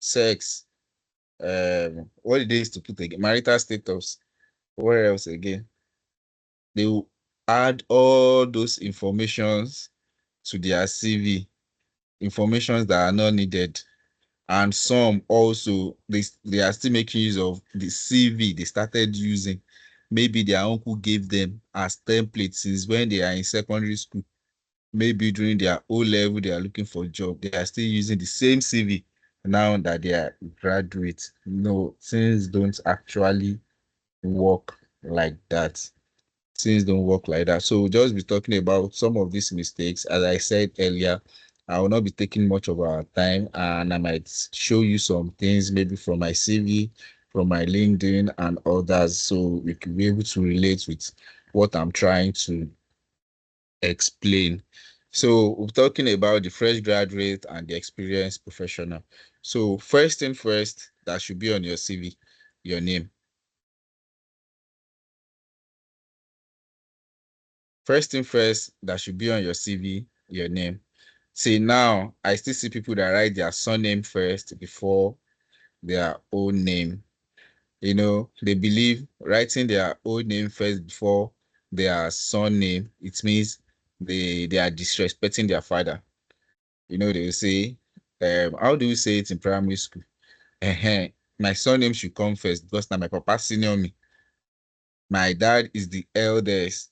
sex, what did they used to put again? Marital status. Where else again? They will add all those informations to their CV, informations that are not needed. And some also, they are still making use of the CV they started using. Maybe their uncle gave them as templates since when they are in secondary school. Maybe during their O level, they are looking for a job. They are still using the same CV now that they are graduates. No, things don't actually work like that. Things don't work like that. So we'll just be talking about some of these mistakes. As I said earlier, I will not be taking much of our time, and I might show you some things maybe from my CV, from my LinkedIn and others, so we can be able to relate with what I'm trying to explain. So we're talking about the fresh graduate and the experienced professional. So first thing first, that should be on your CV, your name. First thing first, that should be on your CV, your name. See, now I still see people that write their surname first before their own name. You know, they believe writing their own name first before their surname, it means they are disrespecting their father. You know, they will say, how do you say it in primary school? My surname should come first because now my papa senior me. My dad is the eldest.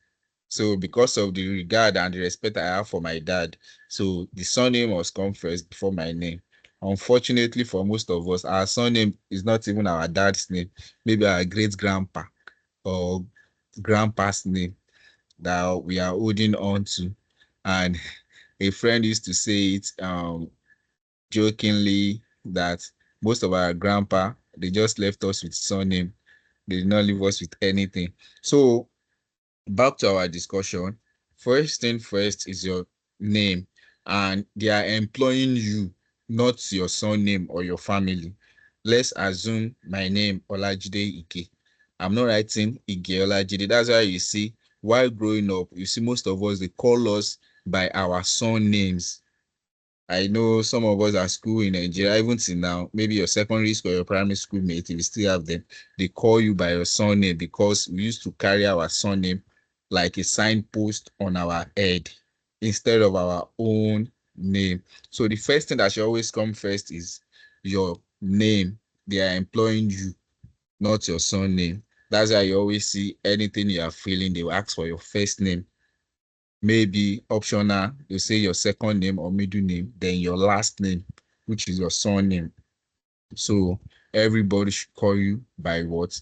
So because of the regard and the respect I have for my dad, so the surname must come first before my name. Unfortunately for most of us, our surname is not even our dad's name. Maybe our great grandpa or grandpa's name that we are holding on to. And a friend used to say it jokingly that most of our grandpa, they just left us with surname. They did not leave us with anything. So back to our discussion. First thing first is your name, and they are employing you, not your surname or your family. Let's assume my name Olajide Ige. I'm not writing Ige Olajide. That's why you see, while growing up, you see most of us, they call us by our surnames. I know some of us at school in Nigeria, even till now, maybe your secondary school or your primary school mate, if you still have them, they call you by your surname because we used to carry our surname like a signpost on our head instead of our own name. So the first thing that should always come first is your name. They are employing you, not your surname. That's why you always see anything you are feeling, they will ask for your first name. Maybe optional, you say your second name or middle name, then your last name, which is your surname. So everybody should call you by what?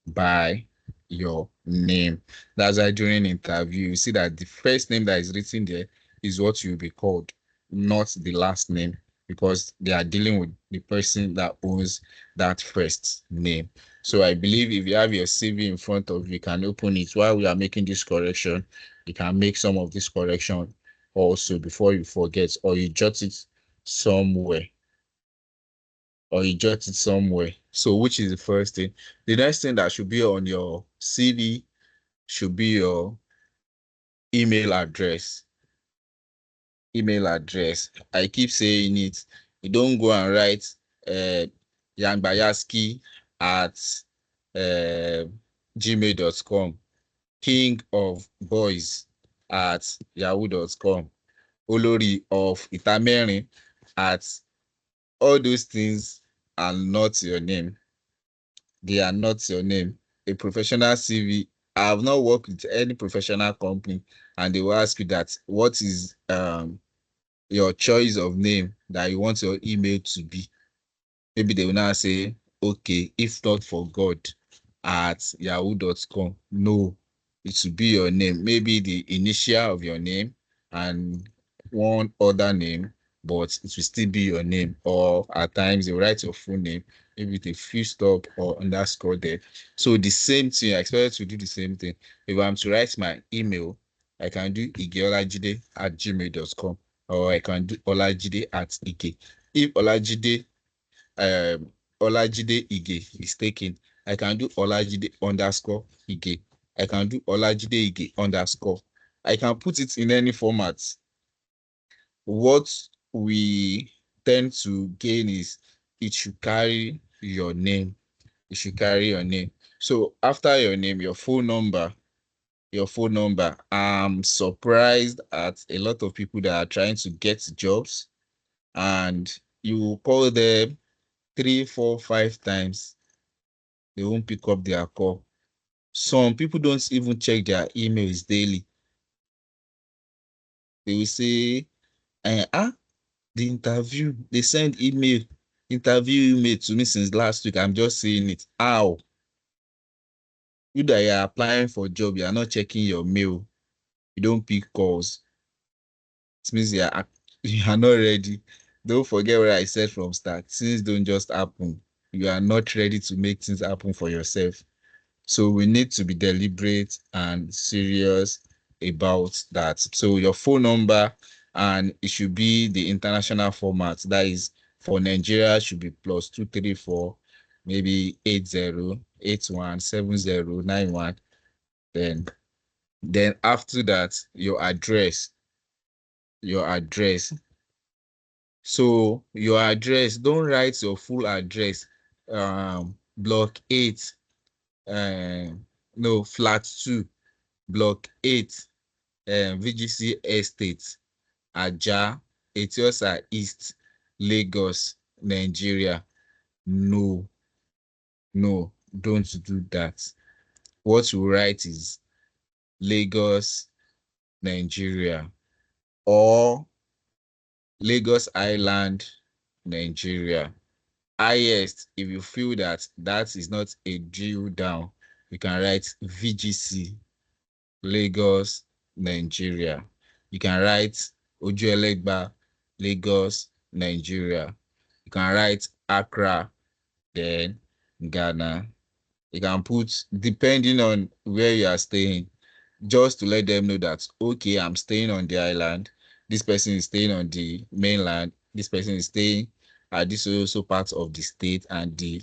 By your name. That's why during interview, you see that the first name that is written there is what you'll be called, not the last name, because they are dealing with the person that owns that first name. So I believe if you have your CV in front of you, you can open it while we are making this correction. You can make some of this correction also before you forget, or you jot it somewhere So which is the first thing? The next thing that should be on your CV should be your email address. Email address. I keep saying it. You don't go and write Yangbayaski at gmail.com, king of boys at yahoo.com, olori of itamerin at all those things are not your name. They are not your name. A professional CV. I have not worked with any professional company, and they will ask you that what is your choice of name that you want your email to be. Maybe they will now say, okay, if not for God at yahoo.com. No, it should be your name. Maybe the initial of your name and one other name, but it will still be your name. Or at times you write your full name, maybe with a full stop or underscore there. So the same thing, I expect to do the same thing. If I'm to write my email, I can do igeolajide at gmail.com, or I can do olajide at ige. If um, Olajide Ige is taken, I can do Olajide underscore Ige. I can do Olajide Ige underscore. I can put it in any format. What we tend to gain is it should carry your name. It should carry your name. So after your name, your phone number, I'm surprised at a lot of people that are trying to get jobs, and you call them 3, 4, 5 times, they won't pick up their call. Some people don't even check their emails daily. They will say, the interview, they send interview email to me since last week. I'm just seeing it. How? You that you are applying for a job, you are not checking your mail, you don't pick calls. It means you are not ready. Don't forget what I said from start. Things don't just happen. You are not ready to make things happen for yourself. So we need to be deliberate and serious about that. So your phone number, and it should be the international format. That is, for Nigeria should be +234, maybe 80817091. Then after that, your address. So your address, don't write your full address. Block 8, no, flat 2, block 8, VGC Estate, Aja, Etiosa East, Lagos, Nigeria. No, don't do that. What you write is Lagos, Nigeria, or Lagos Island, Nigeria. Highest, if you feel that that is not a drill down, you can write VGC, Lagos, Nigeria. You can write Ojuelegba, Lagos, Nigeria. You can write Accra, then Ghana. You can put, depending on where you are staying, just to let them know that, okay, I'm staying on the island. This person is staying on the mainland. This person is staying at this also part of the state and the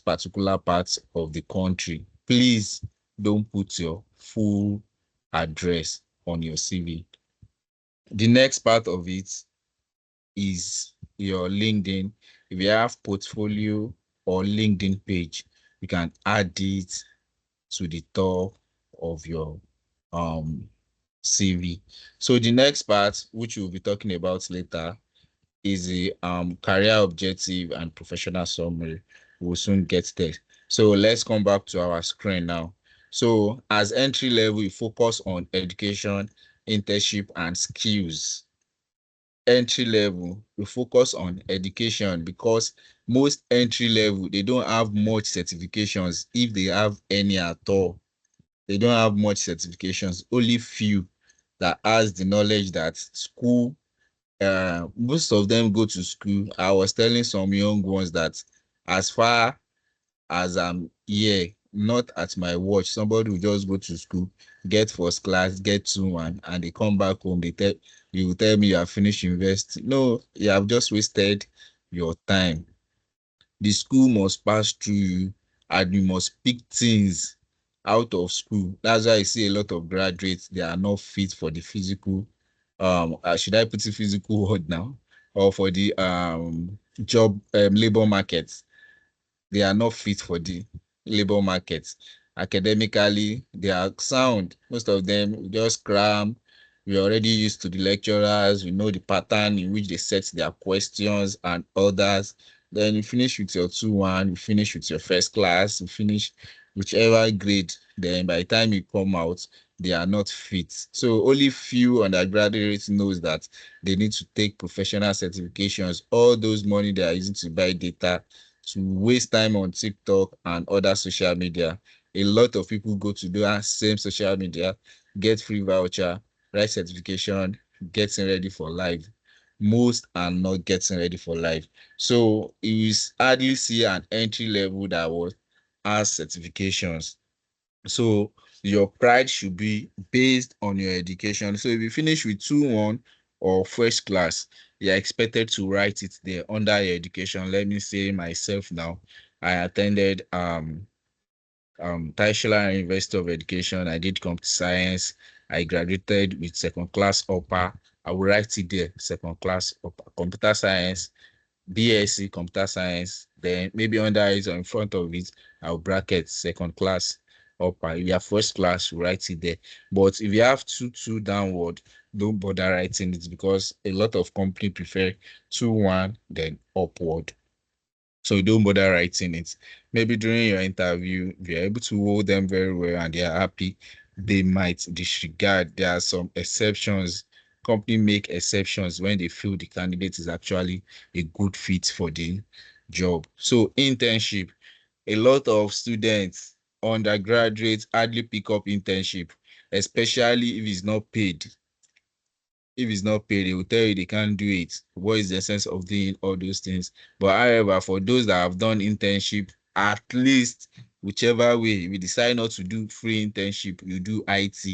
particular parts of the country. Please don't put your full address on your CV. The next part of it is your LinkedIn. If you have portfolio or LinkedIn page, you can add it to the top of your CV. So the next part, which we'll be talking about later, is the career objective and professional summary. We'll soon get there. So let's come back to our screen now. So as entry level, we focus on education, internship, and skills. Entry level, we focus on education because most entry level, they don't have much certifications, if they have any at all. They don't have much certifications, only few that has the knowledge that school, most of them go to school. I was telling some young ones that as far as I'm here, not at my watch, somebody will just go to school, get first class, get 2-1, and they come back home, you will tell me you have finished university. No, you have just wasted your time. The school must pass through you, and you must pick things out of school. That's why I see a lot of graduates, they are not fit for the physical, should I put a physical word now, or for the job, labor market. They are not fit for the labor market. Academically, they are sound. Most of them just cram. We're already used to the lecturers. We know the pattern in which they set their questions and others. Then you finish with your 2-1, you finish with your first class, you finish whichever grade. Then by the time you come out, they are not fit. So only few undergraduates knows that they need to take professional certifications. All those money they are using to buy data, to waste time on TikTok and other social media. A lot of people go to do that same social media, get free voucher, write certification, getting ready for life. Most are not getting ready for life. So you hardly see an entry level that has certifications. So your pride should be based on your education. So if you finish with 2-1 or first class, you're expected to write it there under your education. Let me say myself now. I attended Toriola University of Education. I did computer science. I graduated with second class upper. I will write it there, second class upper, computer science, BSc computer science, then maybe under it or in front of it, I'll bracket second class up. If you have first class, you write it there. But if you have two downward, don't bother writing it because a lot of company prefer 2-1 then upward. So you don't bother writing it. Maybe during your interview, if you're able to hold them very well and they are happy, they might disregard. There are some exceptions. Company make exceptions when they feel the candidate is actually a good fit for the job. So internship, a lot of students, undergraduates hardly pick up internship, especially if it's not paid. If it's not paid, they will tell you they can't do it. What is the sense of doing all those things? But however, for those that have done internship, at least whichever way, we decide not to do free internship, you do IT,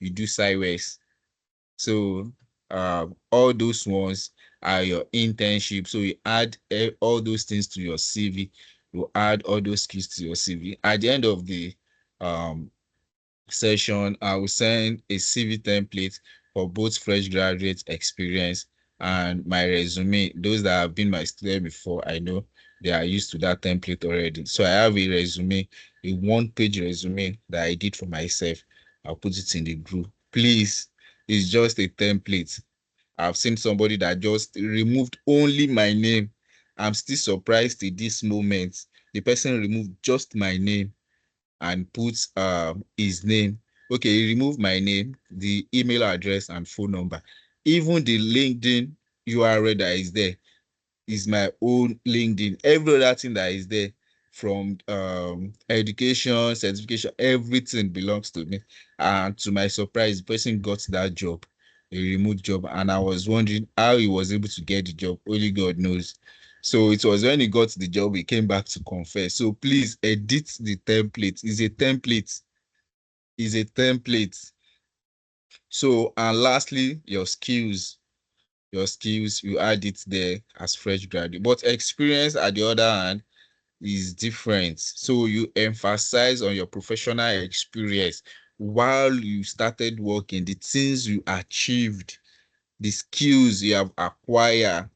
you do SciWest. So all those ones are your internship. So you add all those things to your CV. You add all those skills to your CV. At the end of the um session, I will send a CV template for both fresh graduates experience and my resume. Those that have been my student before, I know they are used to that template already. So I have a resume, a one-page resume that I did for myself. I'll put it in the group. Please, it's just a template. I've seen somebody that just removed only my name. I'm still surprised at this moment. The person removed just my name and put his name. Okay, he removed my name, the email address and phone number. Even the LinkedIn URL that is there is my own LinkedIn. Every other thing that is there, from education, certification, everything belongs to me. And to my surprise, the person got that job, a remote job, and I was wondering how he was able to get the job. Only God knows. So it was when he got the job, he came back to confess. So please edit the template. It's a template. It's a template. So, and lastly, your skills. Your skills, you add it there as fresh graduate. But experience, at the other hand, is different. So you emphasize on your professional experience while you started working, the things you achieved, the skills you have acquired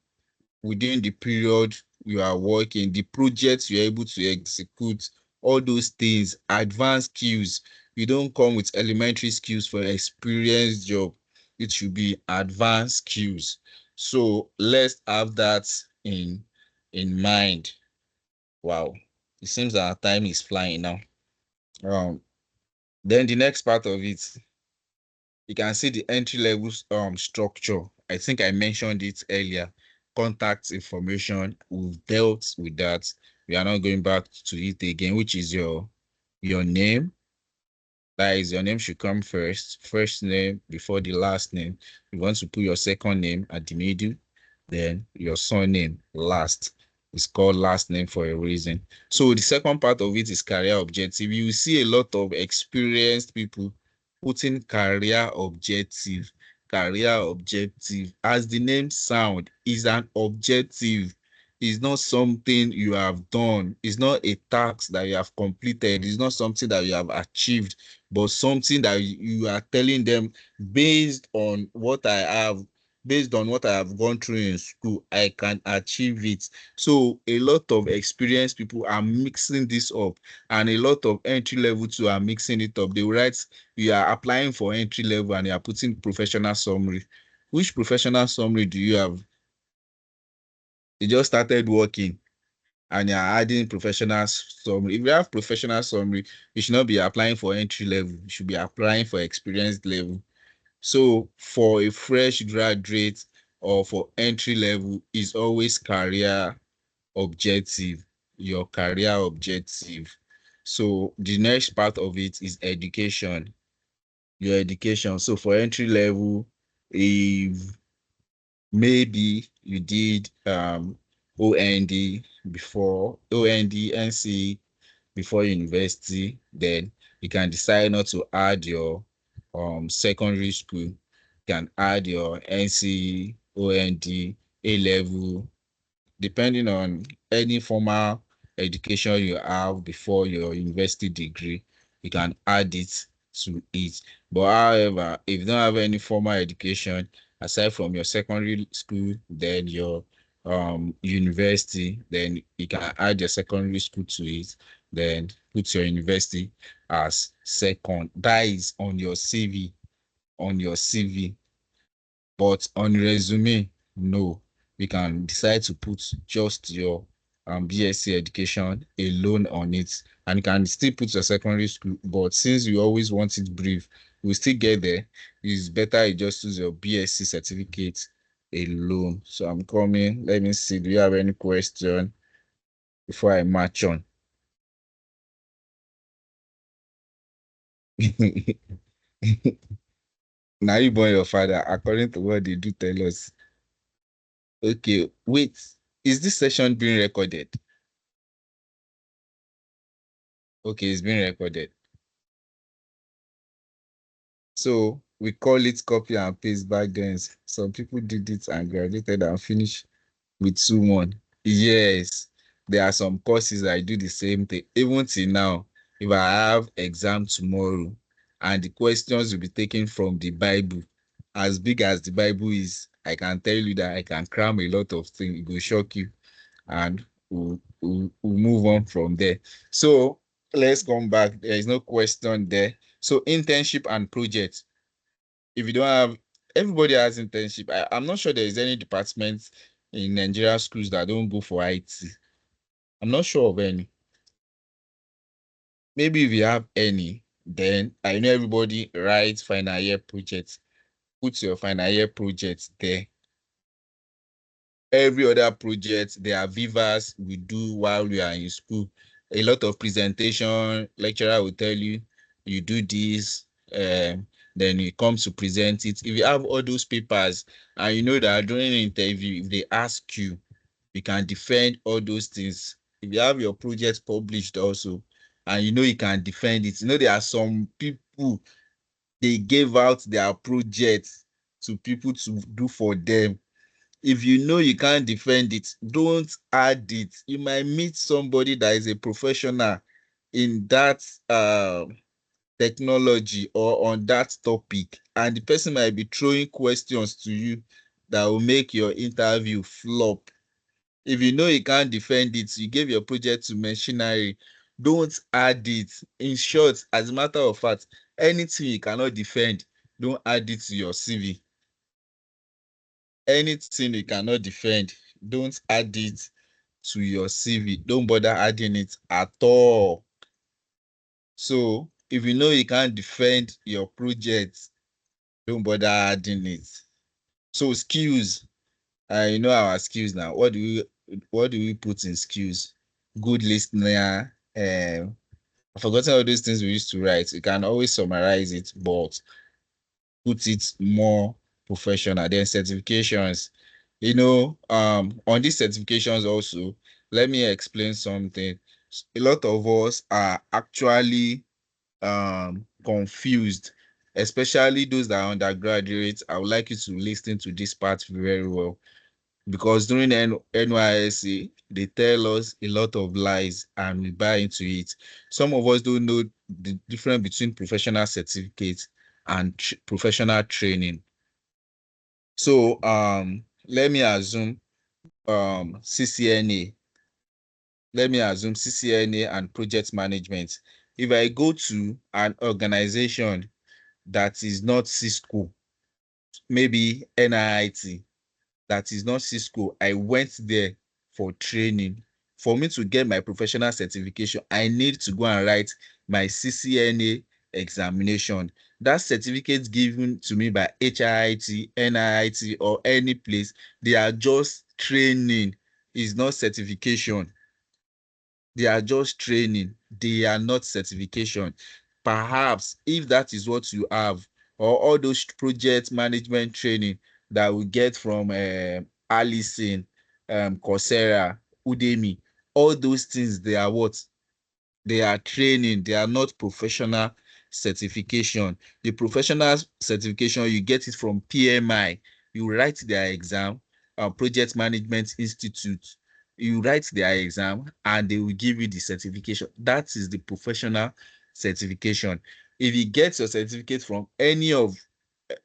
within the period you are working, the projects you're able to execute, all those things, advanced skills. You don't come with elementary skills for experienced job. It should be advanced skills. So let's have that in mind. Wow. It seems that our time is flying now. Um, then the next part of it, you can see the entry level structure. I think I mentioned it earlier. Contact information. We've dealt with that. We are not going back to it again, which is your name. That is, your name should come first. First name before the last name. You want to put your second name at the middle, then your surname last. It's called last name for a reason. So the second part of it is career objective. You see a lot of experienced people putting career objective. Career objective, as the name sound, is an objective. It's not something you have done. It's not a task that you have completed. It's not something that you have achieved, but something that you are telling them based on what I have, based on what I have gone through in school, I can achieve it. So a lot of experienced people are mixing this up, and a lot of entry level too are mixing it up. They will write, you are applying for entry level and you are putting professional summary. Which professional summary do you have? You just started working and you're adding professional summary. If you have professional summary, you should not be applying for entry level. You should be applying for experienced level. So for a fresh graduate or for entry level, is always career objective, your career objective. So the next part of it is education, your education. So for entry level, if maybe you did OND before, OND, NC before university, then you can decide not to add your secondary school. You can add your NC, OND, A level, depending on any formal education you have before your university degree, you can add it to it. But however, if you don't have any formal education aside from your secondary school, then your university, then you can add your secondary school to it, then put your university as second. That is on your CV, on your CV. But on resume, no. We can decide to put just your BSc education alone on it. And you can still put your secondary school, but since you always want it brief, we'll still get there. It's better you just use your BSc certificate alone. So I'm coming. Let me see. Do you have any question before I march on? Now you born your father, according to what they do tell us. Okay, wait. Is this session being recorded? Okay, it's being recorded. So we call it copy and paste back then. Some people did it and graduated and finished with 2-1. Yes, there are some courses I do the same thing. Even till now, if I have exam tomorrow and the questions will be taken from the Bible, as big as the Bible is, I can tell you that I can cram a lot of things. It will shock you, and we'll move on from there. So let's come back. There is no question there. So internship and project. If you don't have, everybody has internship. I'm not sure there is any department in Nigeria schools that don't go for IT. I'm not sure of any. Maybe if you have any, then I know everybody writes final year projects. Put your final year projects there. Every other project, there are vivas we do while we are in school. A lot of presentation, lecturer will tell you, you do this, then you come to present it. If you have all those papers and you know that during the interview, if they ask you, you can defend all those things. If you have your project published also, and you know you can defend it, you know there are some people, they gave out their projects to people to do for them. If you know you can't defend it, don't add it. You might meet somebody that is a professional in that technology or on that topic, and the person might be throwing questions to you that will make your interview flop. If you know you can't defend it, you gave your project to machinery, don't add it. In short, as a matter of fact, anything you cannot defend, don't add it to your CV. Anything you cannot defend, don't add it to your CV. Don't bother adding it at all. So if you know you can't defend your project, don't bother adding it. So skills, I know our skills now. What do we put in skills? Good listener. I've forgotten all those things we used to write. You can always summarize it, but put it more professional. Then certifications. On these certifications also, let me explain something. A lot of us are actually confused, especially those that are undergraduates. I would like you to listen to this part very well, because during the NYSC, they tell us a lot of lies and we buy into it. Some of us don't know the difference between professional certificates and professional training. So let me assume CCNA. Let me assume CCNA and project management. If I go to an organization that is not Cisco, maybe NIT, that is not Cisco, I went there for training. For me to get my professional certification, I need to go and write my CCNA examination. That certificate given to me by HIT, NIT, or any place, they are just training. It's not certification. They are just training. They are not certification. Perhaps if that is what you have, or all those project management training that we get from Allison, Coursera, Udemy, all those things, they are what? They are training. They are not professional certification. The professional certification, you get it from PMI. You write their exam, Project Management Institute. You write their exam and they will give you the certification. That is the professional certification. If you get your certificate from any of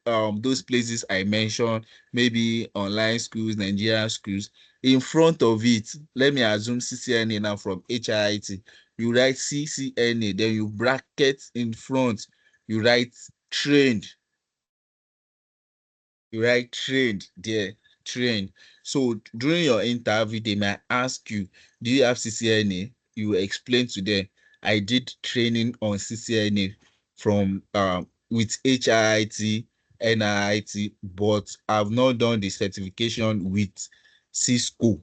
those places I mentioned, maybe online schools, Nigerian schools. In front of it, let me assume CCNA now from HIIT. You write CCNA, then you bracket in front, you write trained. You write trained there, trained. So during your interview, they might ask you, do you have CCNA? You explain to them, I did training on CCNA from with HIIT, NIIT, but I've not done the certification with Cisco.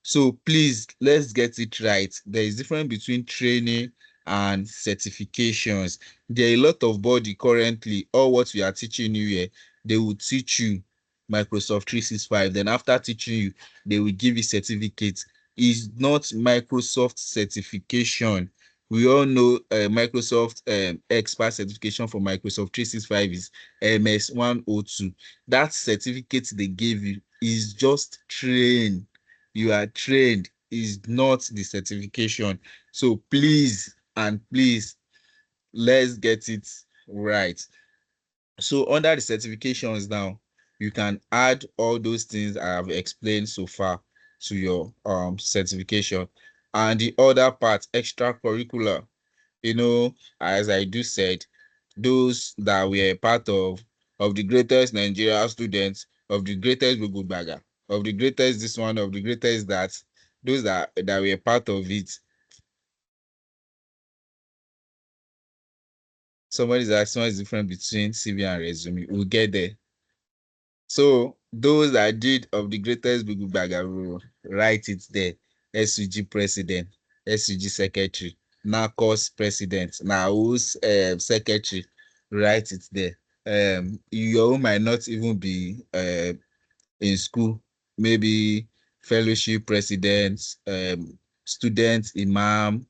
So please, let's get it right. There is difference between training and certifications. There are a lot of body currently, all what we are teaching you here, they will teach you Microsoft 365. Then after teaching you, they will give you certificates. It's not Microsoft certification. We all know Microsoft expert certification for Microsoft 365 is MS 102. That certificate they gave you is just trained. You are trained, is not the certification. So please and please, let's get it right. So under the certifications now, you can add all those things I have explained so far to your certification. And the other part, extracurricular, as I do said, those that were part of the greatest Nigeria students, of the greatest Google bagger, of the greatest this one, of the greatest that, those that were part of it. Somebody's asking what's the difference between CV and resume. We'll get there. So those that did of the greatest Google bagger will write it there. SUG president, SUG secretary, NACOS president, NAOS secretary, write it there. Your own might not even be in school, maybe fellowship president, student imam,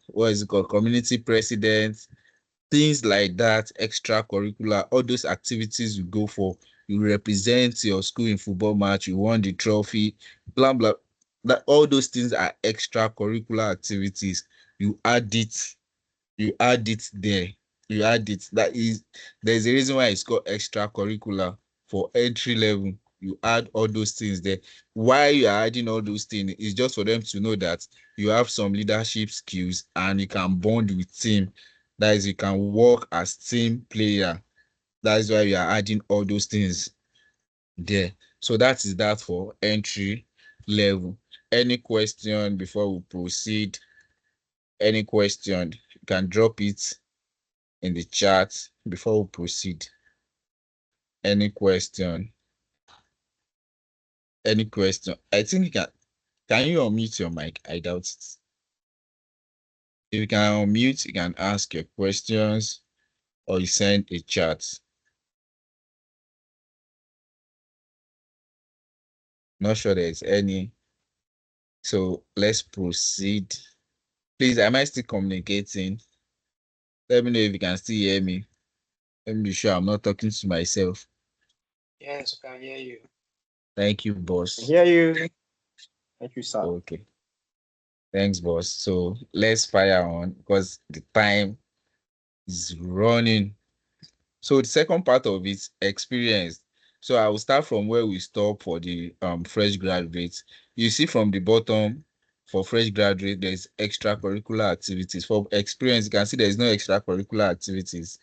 what is it called, community president, things like that, extracurricular, all those activities you go for. You represent your school in football match, you won the trophy, blah blah. That all those things are extracurricular activities. You add it, you add it there. You add it. There's a reason why it's called extracurricular for entry level. You add all those things there. Why you are adding all those things is just for them to know that you have some leadership skills and you can bond with team. That is, you can work as team player. That is why you are adding all those things there. So that is that for entry level. Any question before we proceed? Any question? You can drop it in the chat before we proceed. Any question? Any question? I think you can you unmute your mic? I doubt it. If you can unmute, you can ask your questions or you send a chat. Not sure there's any. So let's proceed. Please, am I still communicating? Let me know if you can still hear me. Let me be sure I'm not talking to myself. Yes, I can hear you. Thank you, boss. I hear you. Thank you, sir. Okay. Thanks, boss. So let's fire on because the time is running. So the second part of it, experience. So I will start from where we stop for the fresh graduates. You see from the bottom, for fresh graduate, there's extracurricular activities. For experience, you can see there's no extracurricular activities.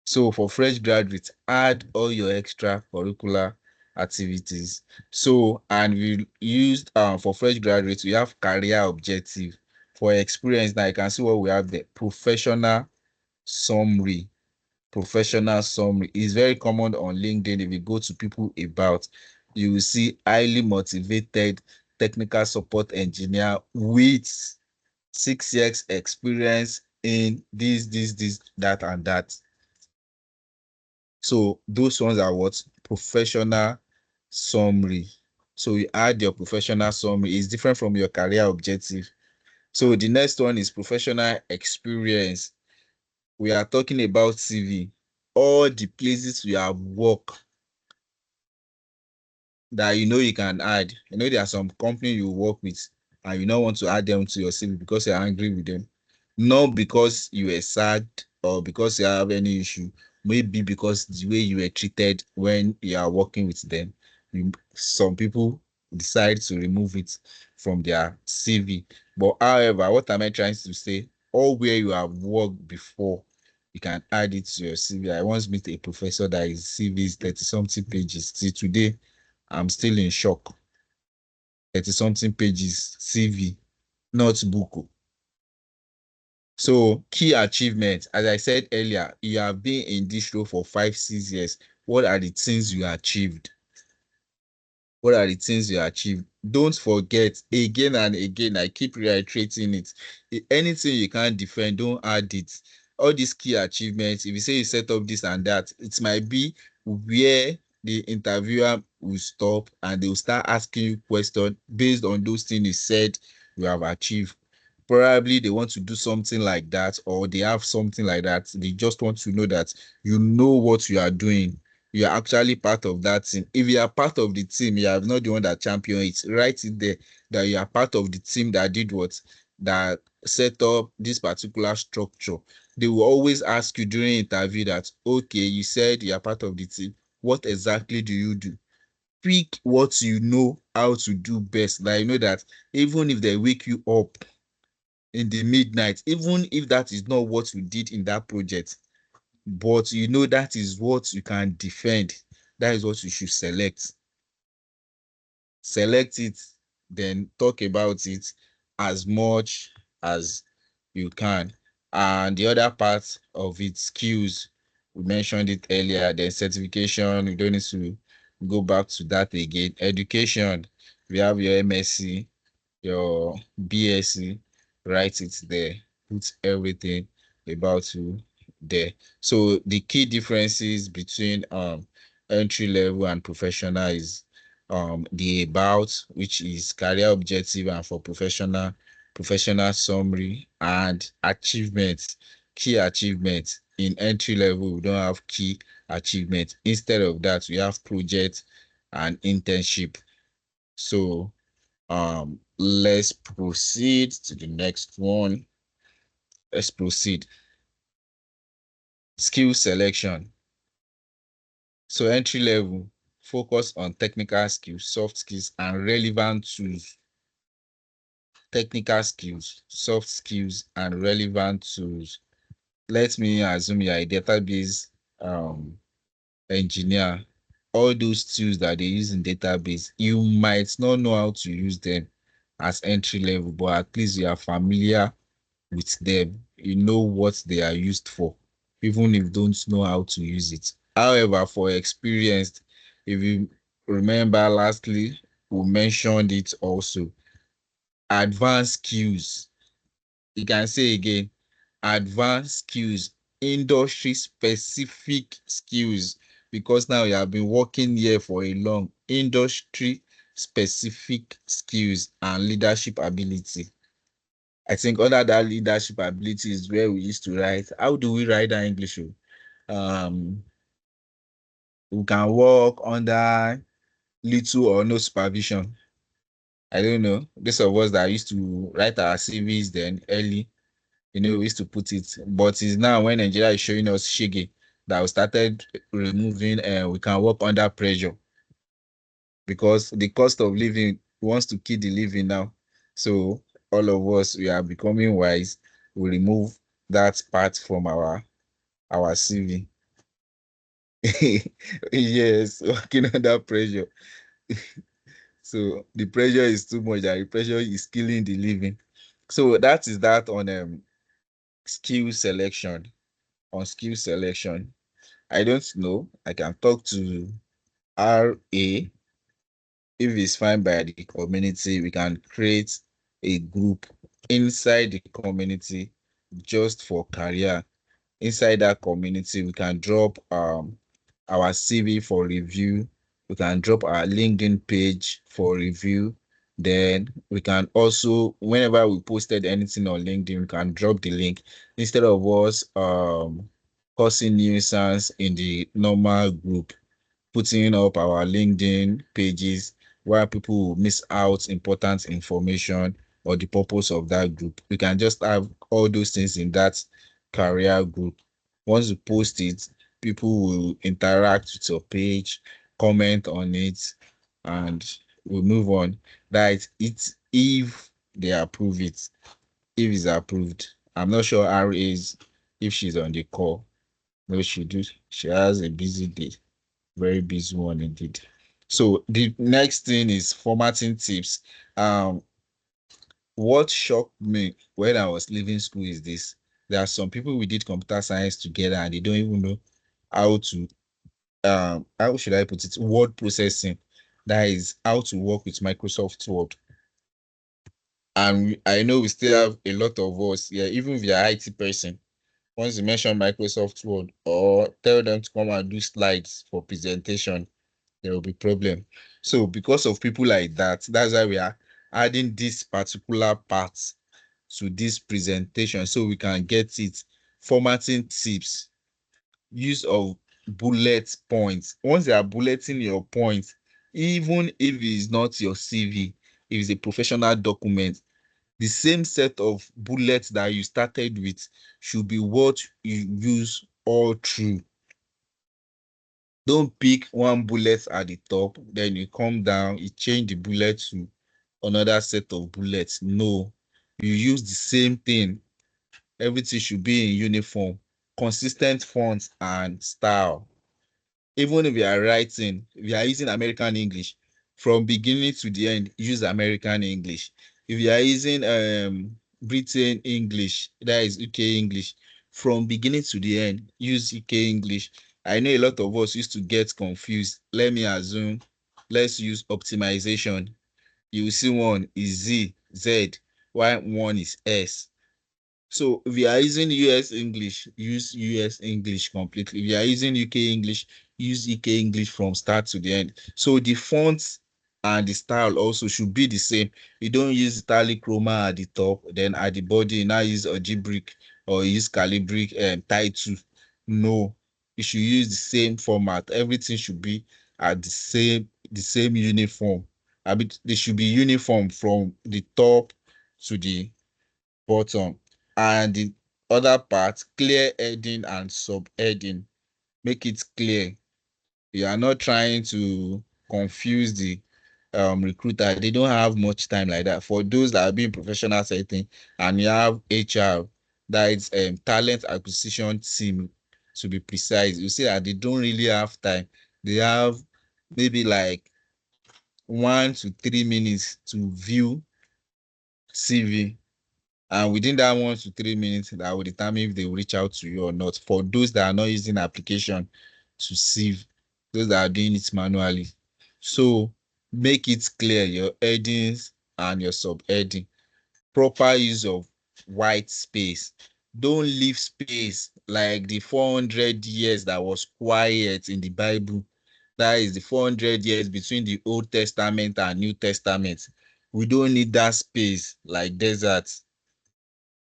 So for fresh graduates, add all your extracurricular activities. So, and we used for fresh graduates, we have career objective. For experience, now you can see what we have there. Professional summary. Professional summary is very common on LinkedIn. If you go to people about, you will see highly motivated technical support engineer with 6 years experience in this, that, and that. So those ones are what? Professional summary. So you add your professional summary. It's different from your career objective. So the next one is professional experience. We are talking about CV. All the places you have worked that you can add. There are some company you work with and you don't want to add them to your CV because you're angry with them. Not because you were sacked, or because you have any issue, maybe because the way you were treated when you are working with them. Some people decide to remove it from their CV. But however, what am I trying to say? All where you have worked before, you can add it to your CV. I once met a professor that his CV is 30 something pages. Till today, I'm still in shock. 30 something pages CV, not book. So key achievements, as I said earlier, you have been in this role for 5, 6 years. What are the things you achieved? What are the things you achieved? Don't forget, again and again, I keep reiterating it. Anything you can't defend, don't add it. All these key achievements, if you say you set up this and that, it might be where the interviewer will stop and they will start asking you questions based on those things you said you have achieved. Probably they want to do something like that, or they have something like that. They just want to know that you know what you are doing. You are actually part of that team. If you are part of the team, you are not the one that champion it. Write it there that you are part of the team that did what, that set up this particular structure. They will always ask you during interview that, okay, you said you are part of the team. What exactly do you do? Pick what you know how to do best. That you know that even if they wake you up in the midnight, even if that is not what you did in that project, but you know that is what you can defend, that is what you should select. Select it, then talk about it as much as you can. And the other part of it, skills, we mentioned it earlier. Then certification, we don't need to go back to that again. Education, we have your MSc, your BSc, write it there, put everything about you there. So the key differences between entry level and professional is the about, which is career objective, and for professional summary, and achievements, key achievements. In entry level, we don't have key achievements. Instead of that, we have project and internship. So let's proceed to the next one. Let's proceed. Skill selection. So entry level, focus on technical skills, soft skills, and relevant tools. Technical skills, soft skills, and relevant tools. Let me assume you are a database um, engineer. All those tools that they use in database, you might not know how to use them as entry level, but at least you are familiar with them. You know what they are used for, even if you don't know how to use it. However, for experienced, if you remember lastly, we mentioned it also. Advanced skills. You can say again, advanced skills, industry specific skills, because now you have been working here for a long, industry specific skills and leadership ability. I think under that leadership ability is where we used to write. How do we write that English? Um, we can work under little or no supervision. I don't know. Those of us that used to write our CVs then early, we used to put it. But it's now when Nigeria is showing us shiggy that we started removing, and we can work under pressure, because the cost of living wants to kill the living now. So all of us, we are becoming wise. We remove that part from our CV. Yes, working under pressure. So the pressure is too much, and the pressure is killing the living. So that is that on skill selection. On skill selection, I don't know. I can talk to RA. If it's fine by the community, we can create a group inside the community just for career. Inside that community, we can drop our CV for review. We can drop our LinkedIn page for review. Then we can also, whenever we posted anything on LinkedIn, we can drop the link instead of us causing nuisance in the normal group, putting up our LinkedIn pages where people will miss out important information or the purpose of that group. We can just have all those things in that career group. Once you post it, people will interact with your page, comment on it, and we'll move on. That it's if they approve it, if it's approved. I'm not sure R is if she's on the call. No, she do. She has a busy day, very busy one indeed. So the next thing is formatting tips. Um, what shocked me when I was leaving school is this. There are some people we did computer science together and they don't even know how to how should I put it? Word processing. That is how to work with Microsoft Word. And I know we still have a lot of us, yeah, even if you're an IT person, once you mention Microsoft Word or tell them to come and do slides for presentation, there will be problem. So because of people like that, that's why we are adding this particular part to this presentation so we can get it. Formatting tips, use of bullet points. Once you are bulleting your points, even if it's not your CV, if it's a professional document, the same set of bullets that you started with should be what you use all through. Don't pick one bullet at the top, then you come down, you change the bullet to another set of bullets. No, you use the same thing. Everything should be in uniform, consistent fonts and style. Even if you are writing, if you are using American English, from beginning to the end, use American English. If you are using Britain English, that is UK English, from beginning to the end, use UK English. I know a lot of us used to get confused. Let me assume, let's use optimization. You will see one is Z, while one is S. So if you are using US English, use US English completely. If you are using UK English, use UK English from start to the end. So the fonts and the style also should be the same. You don't use italic chroma at the top, then at the body, you now use algebraic or use calibric title. No, you should use the same format. Everything should be at the same uniform. I mean, they should be uniform from the top to the bottom. And the other part, clear heading and subheading. Make it clear. You are not trying to confuse the recruiter. They don't have much time like that. For those that are being professional setting and you have HR, that is talent acquisition team to be precise, you see that they don't really have time. They have maybe like 1 to 3 minutes to view CV. And within that 1 to 3 minutes, that will determine if they will reach out to you or not. For those that are not using application to sieve, those that are doing it manually. So make it clear your headings and your subheading. Proper use of white space. Don't leave space like the 400 years that was quiet in the Bible. That is the 400 years between the Old Testament and New Testament. We don't need that space like desert.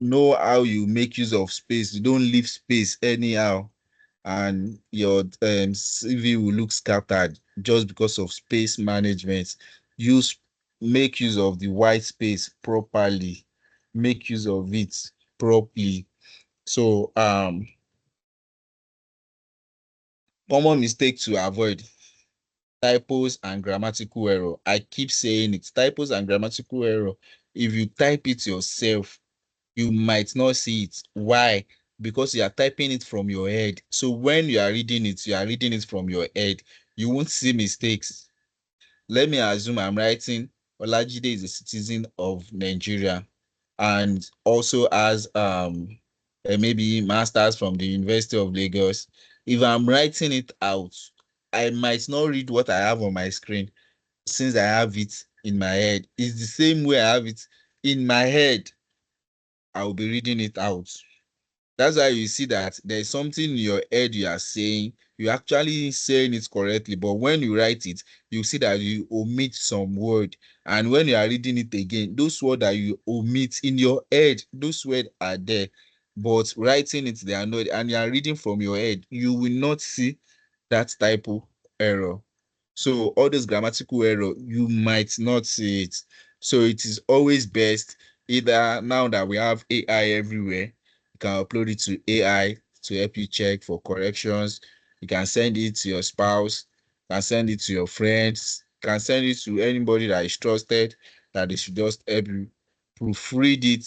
Know how you make use of space. You don't leave space anyhow, and your CV will look scattered just because of space management. Use Make use of the white space properly. Make use of it properly. So common mistake to avoid: typos and grammatical error. I keep saying it. Typos and grammatical error. If you type it yourself, you might not see it. Why? Because you are typing it from your head. So when you are reading it, you are reading it from your head. You won't see mistakes. Let me assume I'm writing Olajide is a citizen of Nigeria and also has maybe masters from the University of Lagos. If I'm writing it out, I might not read what I have on my screen since I have it in my head. It's the same way I have it in my head. I'll be reading it out. That's why you see that there's something in your head you are saying, you're actually saying it correctly, but when you write it, you see that you omit some word. And when you are reading it again, those words that you omit in your head, those words are there. But writing it, they are not, and you are reading from your head, you will not see that typo error. So all those grammatical error, you might not see it. So it is always best, either now that we have AI everywhere, you can upload it to AI. to help you check for corrections. You can send it to your spouse, you can send it to your friends, you can send it to anybody that is trusted, that they should just help you proofread it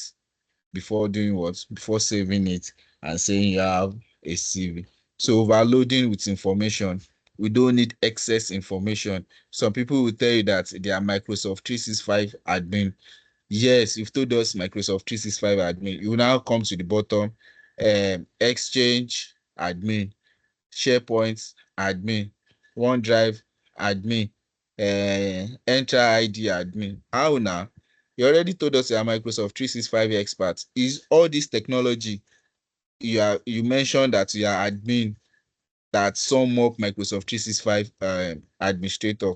before doing what? Before saving it and saying you have a CV. So overloading with information. We don't need excess information. Some people will tell you that they are Microsoft 365 admin. Yes, you've told us Microsoft 365 admin. You will now come to the bottom. Exchange admin, SharePoint admin, OneDrive admin, Enter ID admin. How now? You already told us you are Microsoft 365 expert. Is all this technology you mentioned that you are admin that sum up Microsoft 365 administrator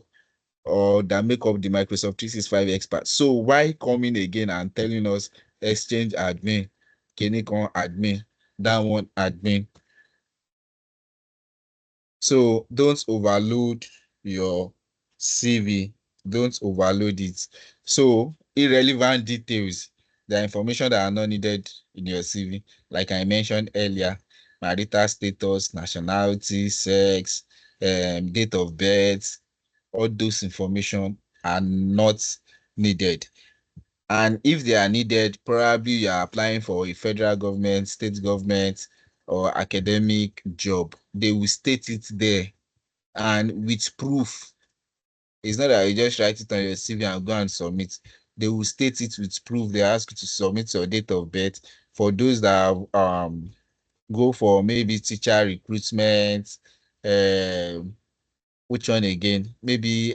or that make up the Microsoft 365 expert? So why coming again and telling us Exchange admin, Kenikon admin, that one admin? So don't overload your CV. Don't overload it. So irrelevant details, the information that are not needed in your CV, like I mentioned earlier, marital status, nationality, sex, date of birth, all those information are not needed. And if they are needed, probably you are applying for a federal government, state government, or academic job. They will state it there and with proof. It's not that you just write it on your CV and go and submit. They will state it with proof. They ask you to submit your date of birth. For those that go for maybe teacher recruitment, um which one again? Maybe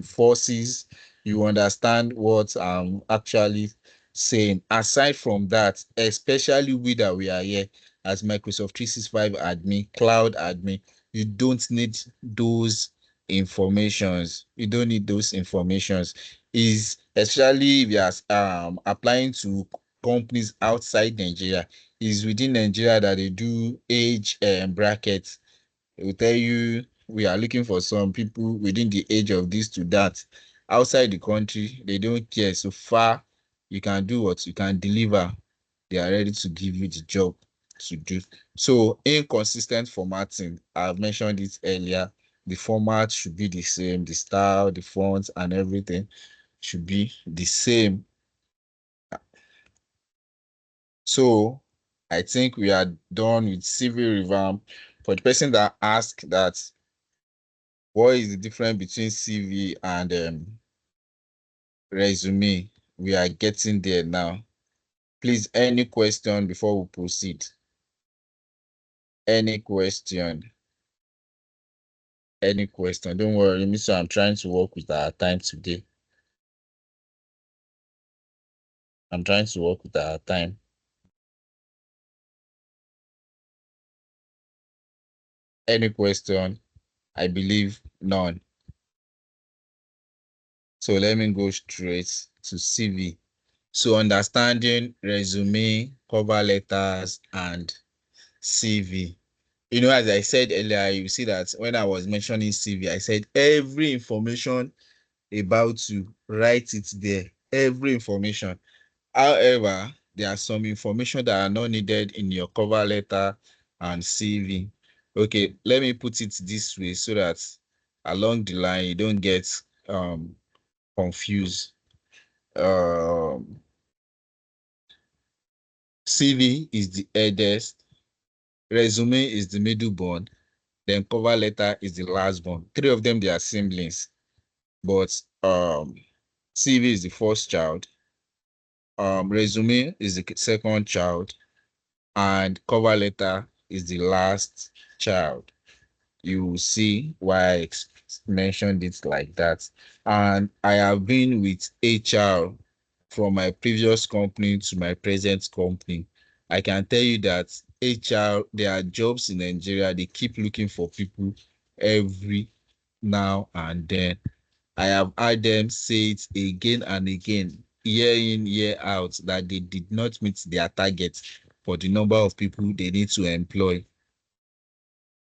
forces. You understand what I'm actually saying. Aside from that, especially we that we are here as Microsoft 365 admin, cloud admin, you don't need those informations. You don't need those informations. Is especially if you are applying to companies outside Nigeria, is within Nigeria that they do age brackets. They will tell you we are looking for some people within the age of this to that. Outside the country, they don't care. So far, you can do what you can deliver. They are ready to give you the job to do. So inconsistent formatting, I've mentioned it earlier. The format should be the same, the style, the fonts, and everything should be the same. So I think we are done with CV revamp. For the person that asked that what is the difference between CV and resume? We are getting there now. Please, any question before we proceed? Any question? Any question? Don't worry, Mister. I'm trying to work with our time today. I'm trying to work with our time. Any question? I believe none. So let me go straight to CV. So understanding resume, cover letters, and CV. As I said earlier, you see that when I was mentioning CV, I said every information about you, write it there. Every information. However, there are some information that are not needed in your cover letter and CV. Okay, let me put it this way so that along the line you don't get confused. Um, CV is the eldest, resume is the middle born, then cover letter is the last born. Three of them they are siblings, but CV is the first child, resume is the second child, and cover letter is the last child. You will see why I mentioned it like that. And I have been with HR from my previous company to my present company. I can tell you that HR, there are jobs in Nigeria, they keep looking for people every now and then. I have heard them say it again and again, year in, year out, that they did not meet their target for the number of people they need to employ.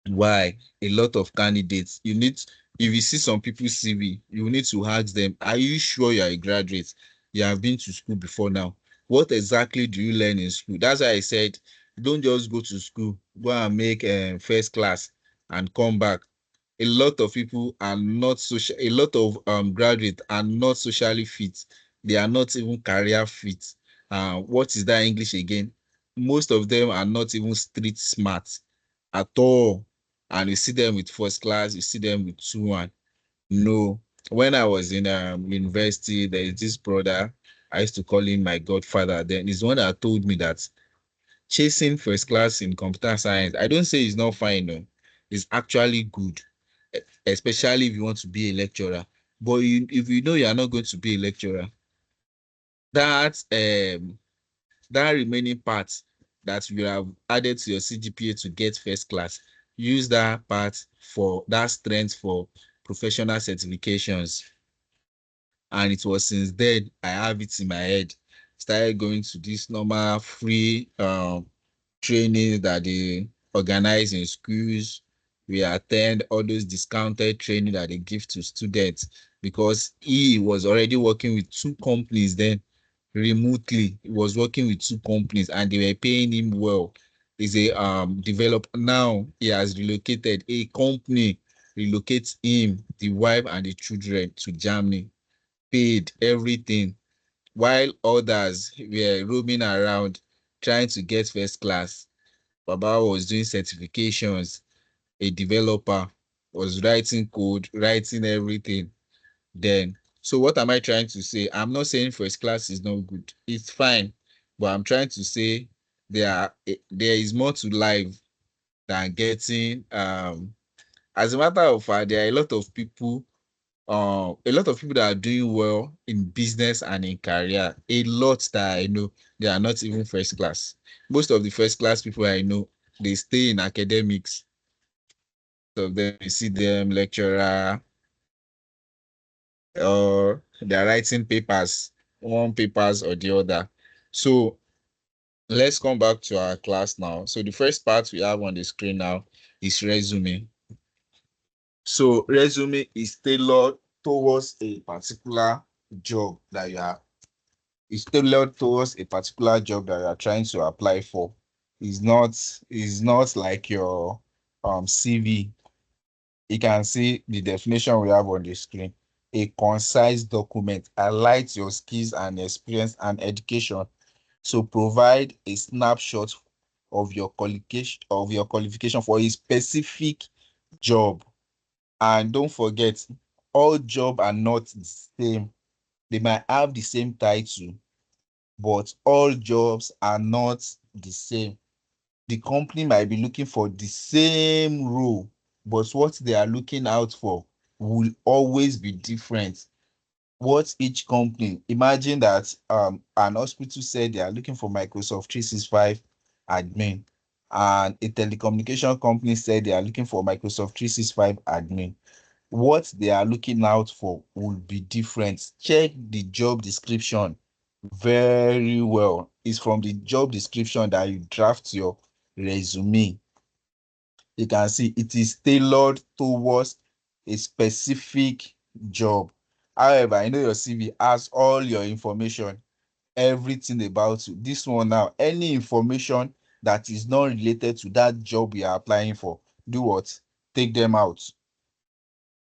Why? A lot of candidates. If you see some people's CV, you need to ask them, are you sure you are a graduate? You have been to school before now. What exactly do you learn in school? That's why I said, don't just go to school go and make first class and come back. A lot of people are not social, a lot of graduates are not socially fit. They are not even career fit. What is that English again? Most of them are not even street smart at all. And you see them with first class, you see them with 2-1. No. When I was in university, there is this brother. I used to call him my godfather. Then he's the one that told me that chasing first class in computer science, I don't say it's not fine, no. It's actually good, especially if you want to be a lecturer. But if you know you are not going to be a lecturer, that that remaining part that you have added to your CGPA to get first class, use that part for that strength for professional certifications. And it was since then I have it in my head. Started going to this normal free training that they organize in schools. We attend all those discounted training that they give to students because he was already working with 2 companies then remotely. He was working with 2 companies and they were paying him well. He's a developer now. He has relocated. A company relocates him, the wife and the children to Germany, paid everything, while others were roaming around trying to get first class. Baba was doing certifications, a developer, was writing code, writing everything. Then, so what am I trying to say? I'm not saying first class is not good. It's fine, but I'm trying to say there is more to life than getting. As a matter of fact, there are a lot of people that are doing well in business and in career. A lot that I know, they are not even first class. Most of the first class people I know, they stay in academics. So then you see them lecturer or they're writing papers, one papers or the other. So let's come back to our class now. So the first part we have on the screen now is resume. So resume is tailored towards a particular job that you are is tailored towards a particular job that you are trying to apply for. It's not like your CV. You can see the definition we have on the screen. A concise document highlights your skills and experience and education. So provide a snapshot of your qualification for a specific job. And don't forget, all jobs are not the same. They might have the same title, but all jobs are not the same. The company might be looking for the same role, but what they are looking out for will always be different. What each company, imagine that an hospital said they are looking for Microsoft 365 admin, and a telecommunication company said they are looking for Microsoft 365 admin. What they are looking out for will be different. Check the job description very well. It's from the job description that you draft your resume. You can see it is tailored towards a specific job. However, I know your CV has all your information, everything about you. This one now, any information that is not related to that job you are applying for, do what? Take them out.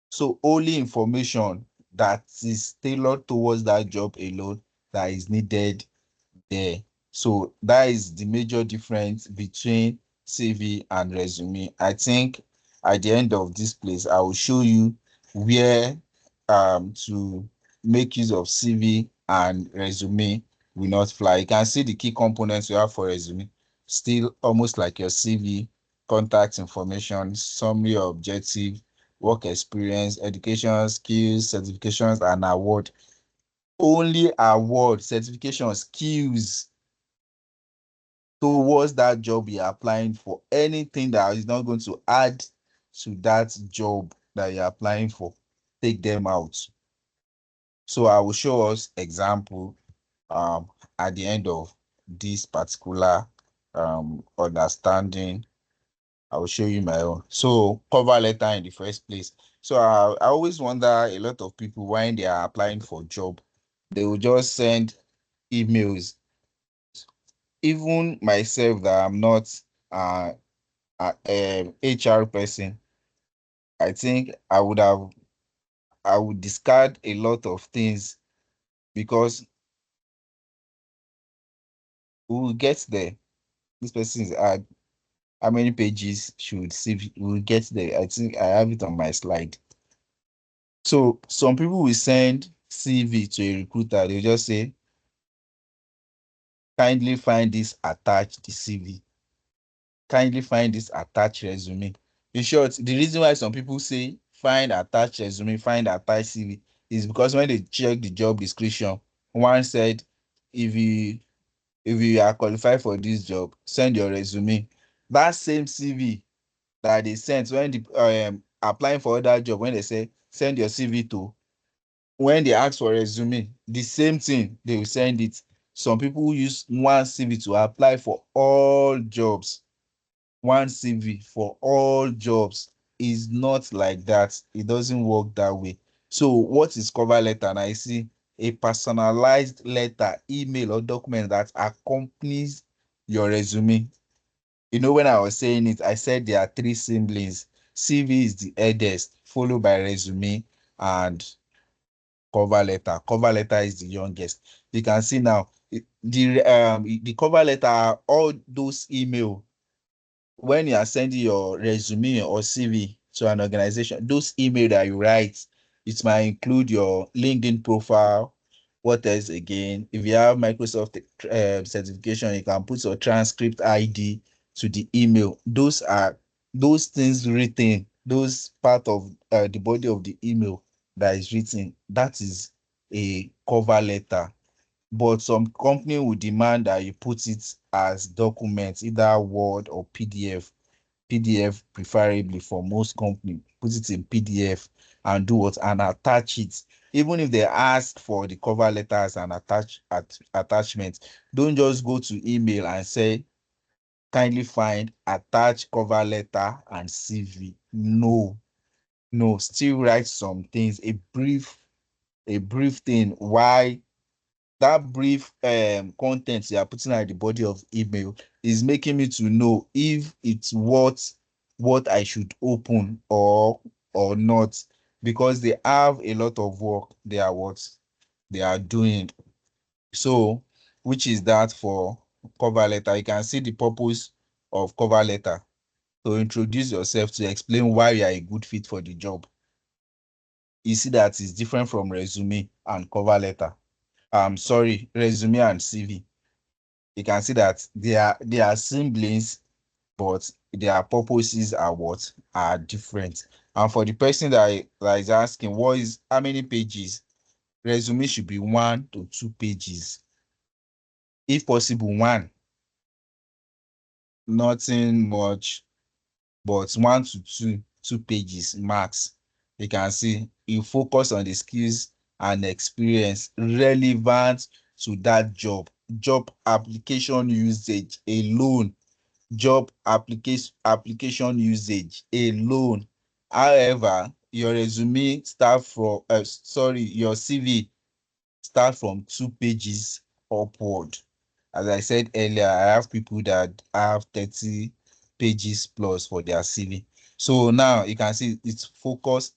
So only information that is tailored towards that job alone that is needed there. So that is the major difference between CV and resume. I think at the end of this place, I will show you where to make use of CV and resume will not fly. You can see the key components you have for resume, still almost like your CV: contact information, summary, objective, work experience, education, skills, certifications, and award. Only award, certification, skills towards that job you're applying for. Anything that is not going to add to that job that you're applying for, take them out. So I will show us example at the end of this particular understanding. I will show you my own. So cover letter in the first place. So I always wonder, a lot of people when they are applying for job, they will just send emails. Even myself that I'm not HR person, I think I would discard a lot of things because we will get there. This person is hard. How many pages should CV? We will get there. I think I have it on my slide. So some people will send CV to a recruiter. They'll just say, kindly find this attached the CV. Kindly find this attached resume. In short, the reason why some people say find attached resume, find attached CV is because when they check the job description, one said, if you if you are qualified for this job, send your resume. That same CV that they sent when the applying for other job, when they say send your CV to, when they ask for resume, the same thing they will send it. Some people use one CV to apply for all jobs. One CV for all jobs is not like that. It doesn't work that way. So what is cover letter? And I see a personalized letter, email, or document that accompanies your resume. You know, when I was saying it, I said there are three siblings. CV is the eldest, followed by resume and cover letter. Cover letter is the youngest. You can see now the cover letter, all those email when you are sending your resume or CV to an organization, those email that you write, it might include your LinkedIn profile. What else again? If you have Microsoft certification, you can put your transcript ID to the email. Those are those things written, those part of the body of the email that is written. That is a cover letter. But some company will demand that you put it as documents, either Word or PDF. PDF preferably for most company. Put it in PDF and do what and attach it. Even if they ask for the cover letters and attachments, don't just go to email and say kindly find attach cover letter and CV. No, no, still write some things, a brief thing why that brief content you are putting at the body of email is making me to know if it's what I should open or not, because they have a lot of work they are what they are doing. So which is that for cover letter? You can see the purpose of cover letter: to introduce yourself, to explain why you are a good fit for the job. You see that is different from resume and cover letter. Sorry, resume and CV. You can see that they are siblings, but their purposes are what are different. And for the person that is asking what is how many pages, resume should be 1 to 2 pages, if possible one, nothing much, but 1 to 2 pages max. You can see you focus on the skills and experience relevant to that job application usage alone, job application usage alone. However, your resume start from sorry, your CV start from 2 pages upward. As I said earlier, I have people that have 30 pages plus for their CV. So now you can see it's focused,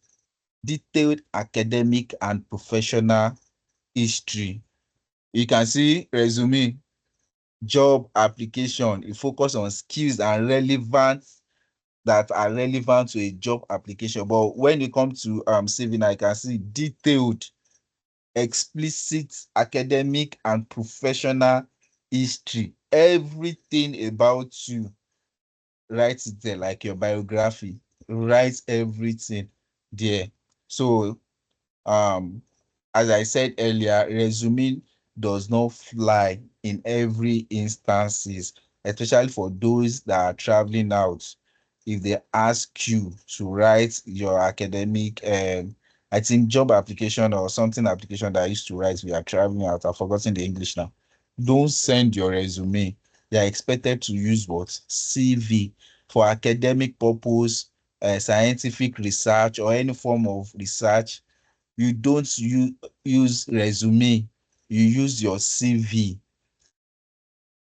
detailed academic and professional history. You can see resume, job application, it focus on skills and relevant that are relevant to a job application. But when it comes to CV, now you can see detailed, explicit academic and professional history. Everything about you, write it there like your biography. Write everything there. So um as I said earlier, resume does not fly in every instances, especially for those that are traveling out. If they ask you to write your academic, I think job application or something application that I used to write, we are traveling out. I've forgotten the English now. Don't send your resume. They are expected to use what? CV for academic purpose, scientific research, or any form of research. You don't use resume, you use your CV.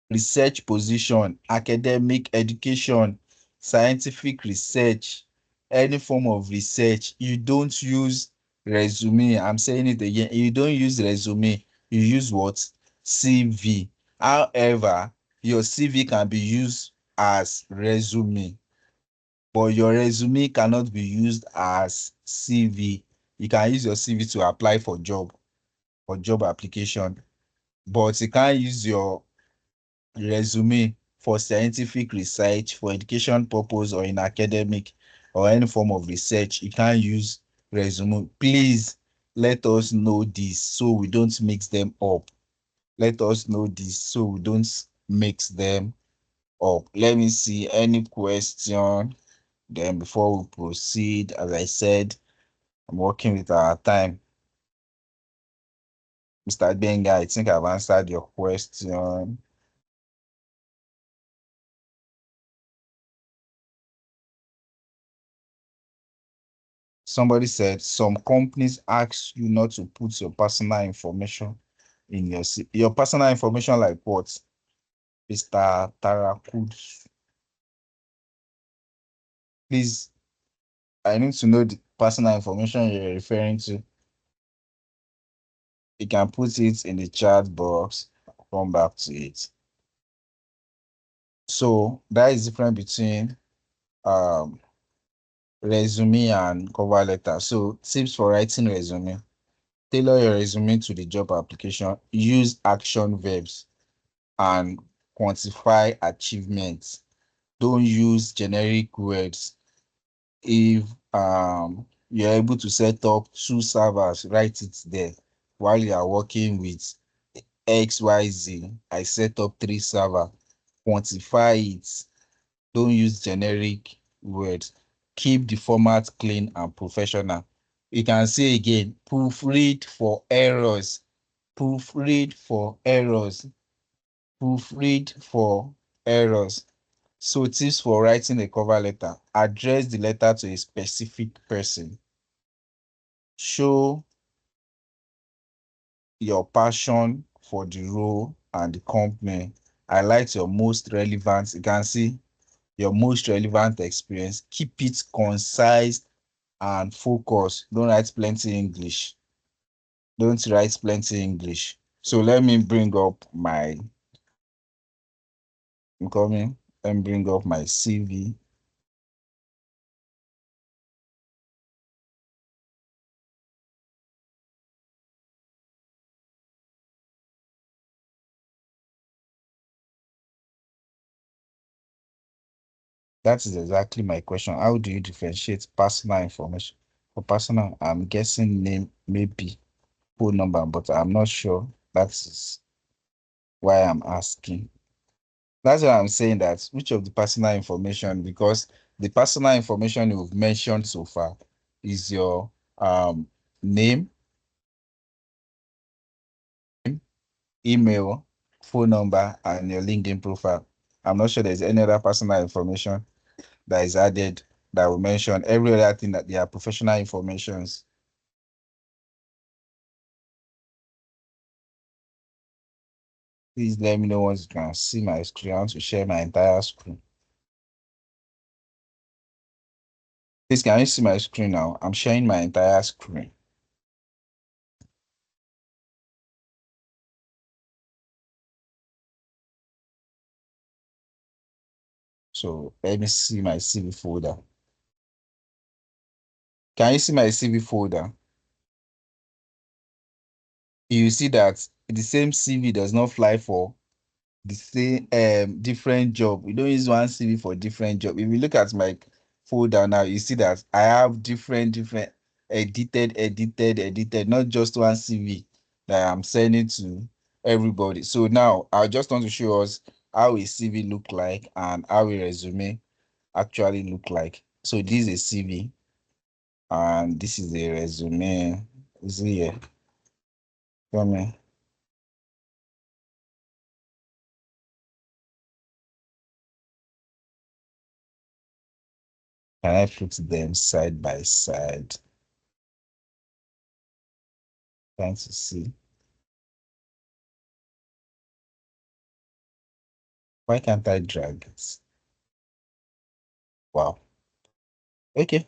Research position, academic education, scientific research, any form of research, you don't use resume. I'm saying it again. You don't use resume. You use what? CV. However, your CV can be used as resume, but your resume cannot be used as CV. You can use your CV to apply for job or job application, but you can't use your resume for scientific research, for education purpose, or in academic or any form of research. You can't use resume. Please let us know this so we don't mix them up. Let us know this so we don't mix them up. Let me see any question. Then before we proceed, as I said, I'm working with our time. Mr. Benga, I think I've answered your question. Somebody said some companies ask you not to put your personal information in your personal information, like what? Mr. Tarakud. Please, I need to know the personal information you're referring to. You can put it in the chat box. I'll come back to it. So that is different between um resume and cover letter. So tips for writing resume. Tailor your resume to the job application. Use action verbs and quantify achievements. Don't use generic words. If you're able to set up 2 servers, write it there. While you are working with XYZ, I set up 3 servers. Quantify it. Don't use generic words. Keep the format clean and professional. You can say again, proofread for errors. Proofread for errors. Proofread for errors. So tips for writing a cover letter. Address the letter to a specific person. Show your passion for the role and the company. Highlight your most relevant. You can see your most relevant experience. Keep it concise and focused. Don't write plenty English. Don't write plenty English. So let me bring up my I'm coming. Let me bring up my CV. That is exactly my question. How do you differentiate personal information? For personal, I'm guessing name, maybe phone number, but I'm not sure. That is why I'm asking. That's why I'm saying that which of the personal information, because the personal information you've mentioned so far is your name, email, phone number, and your LinkedIn profile. I'm not sure there's any other personal information that is added that will mention every other thing that they are professional informations. Please let me know once you can see my screen. I want to share my entire screen. Please, can you see my screen now? I'm sharing my entire screen. So let me see my CV folder. Can you see my CV folder? You see that the same CV does not fly for the same different job. We don't use one CV for different job. If you look at my folder now, you see that I have different edited, not just one CV that I'm sending to everybody. So now I just want to show us how a CV look like and how a resume actually look like. So this is a CV and this is a resume. Is it here? Come here. Can I put them side by side? Trying to see. Why can't I drag it? Wow. Okay.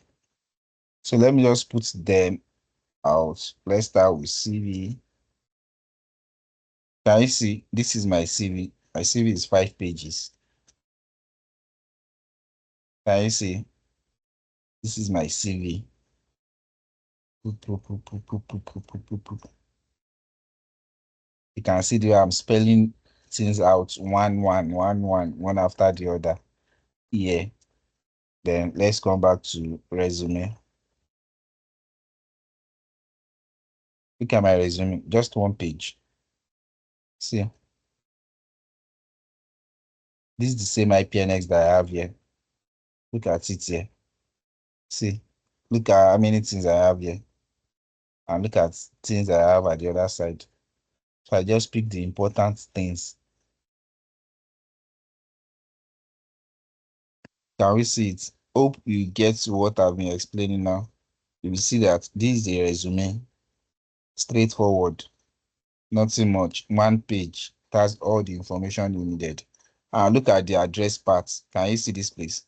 So let me just put them out. Let's start with CV. Can you see? This is my CV. My CV is 5 pages. Can you see? This is my CV. You can see there I'm spelling things out one after the other. Yeah. Then let's come back to resume. Look at my resume, just one page. See, this is the same IPNX that I have here. Look at it here. See, look at how many things I have here. And look at things I have at the other side. So I just pick the important things. Can we see it? Hope you get what I've been explaining now. You will see that this is a resume, straightforward, nothing much, one page. That's all the information you needed. And look at the address part. Can you see this place?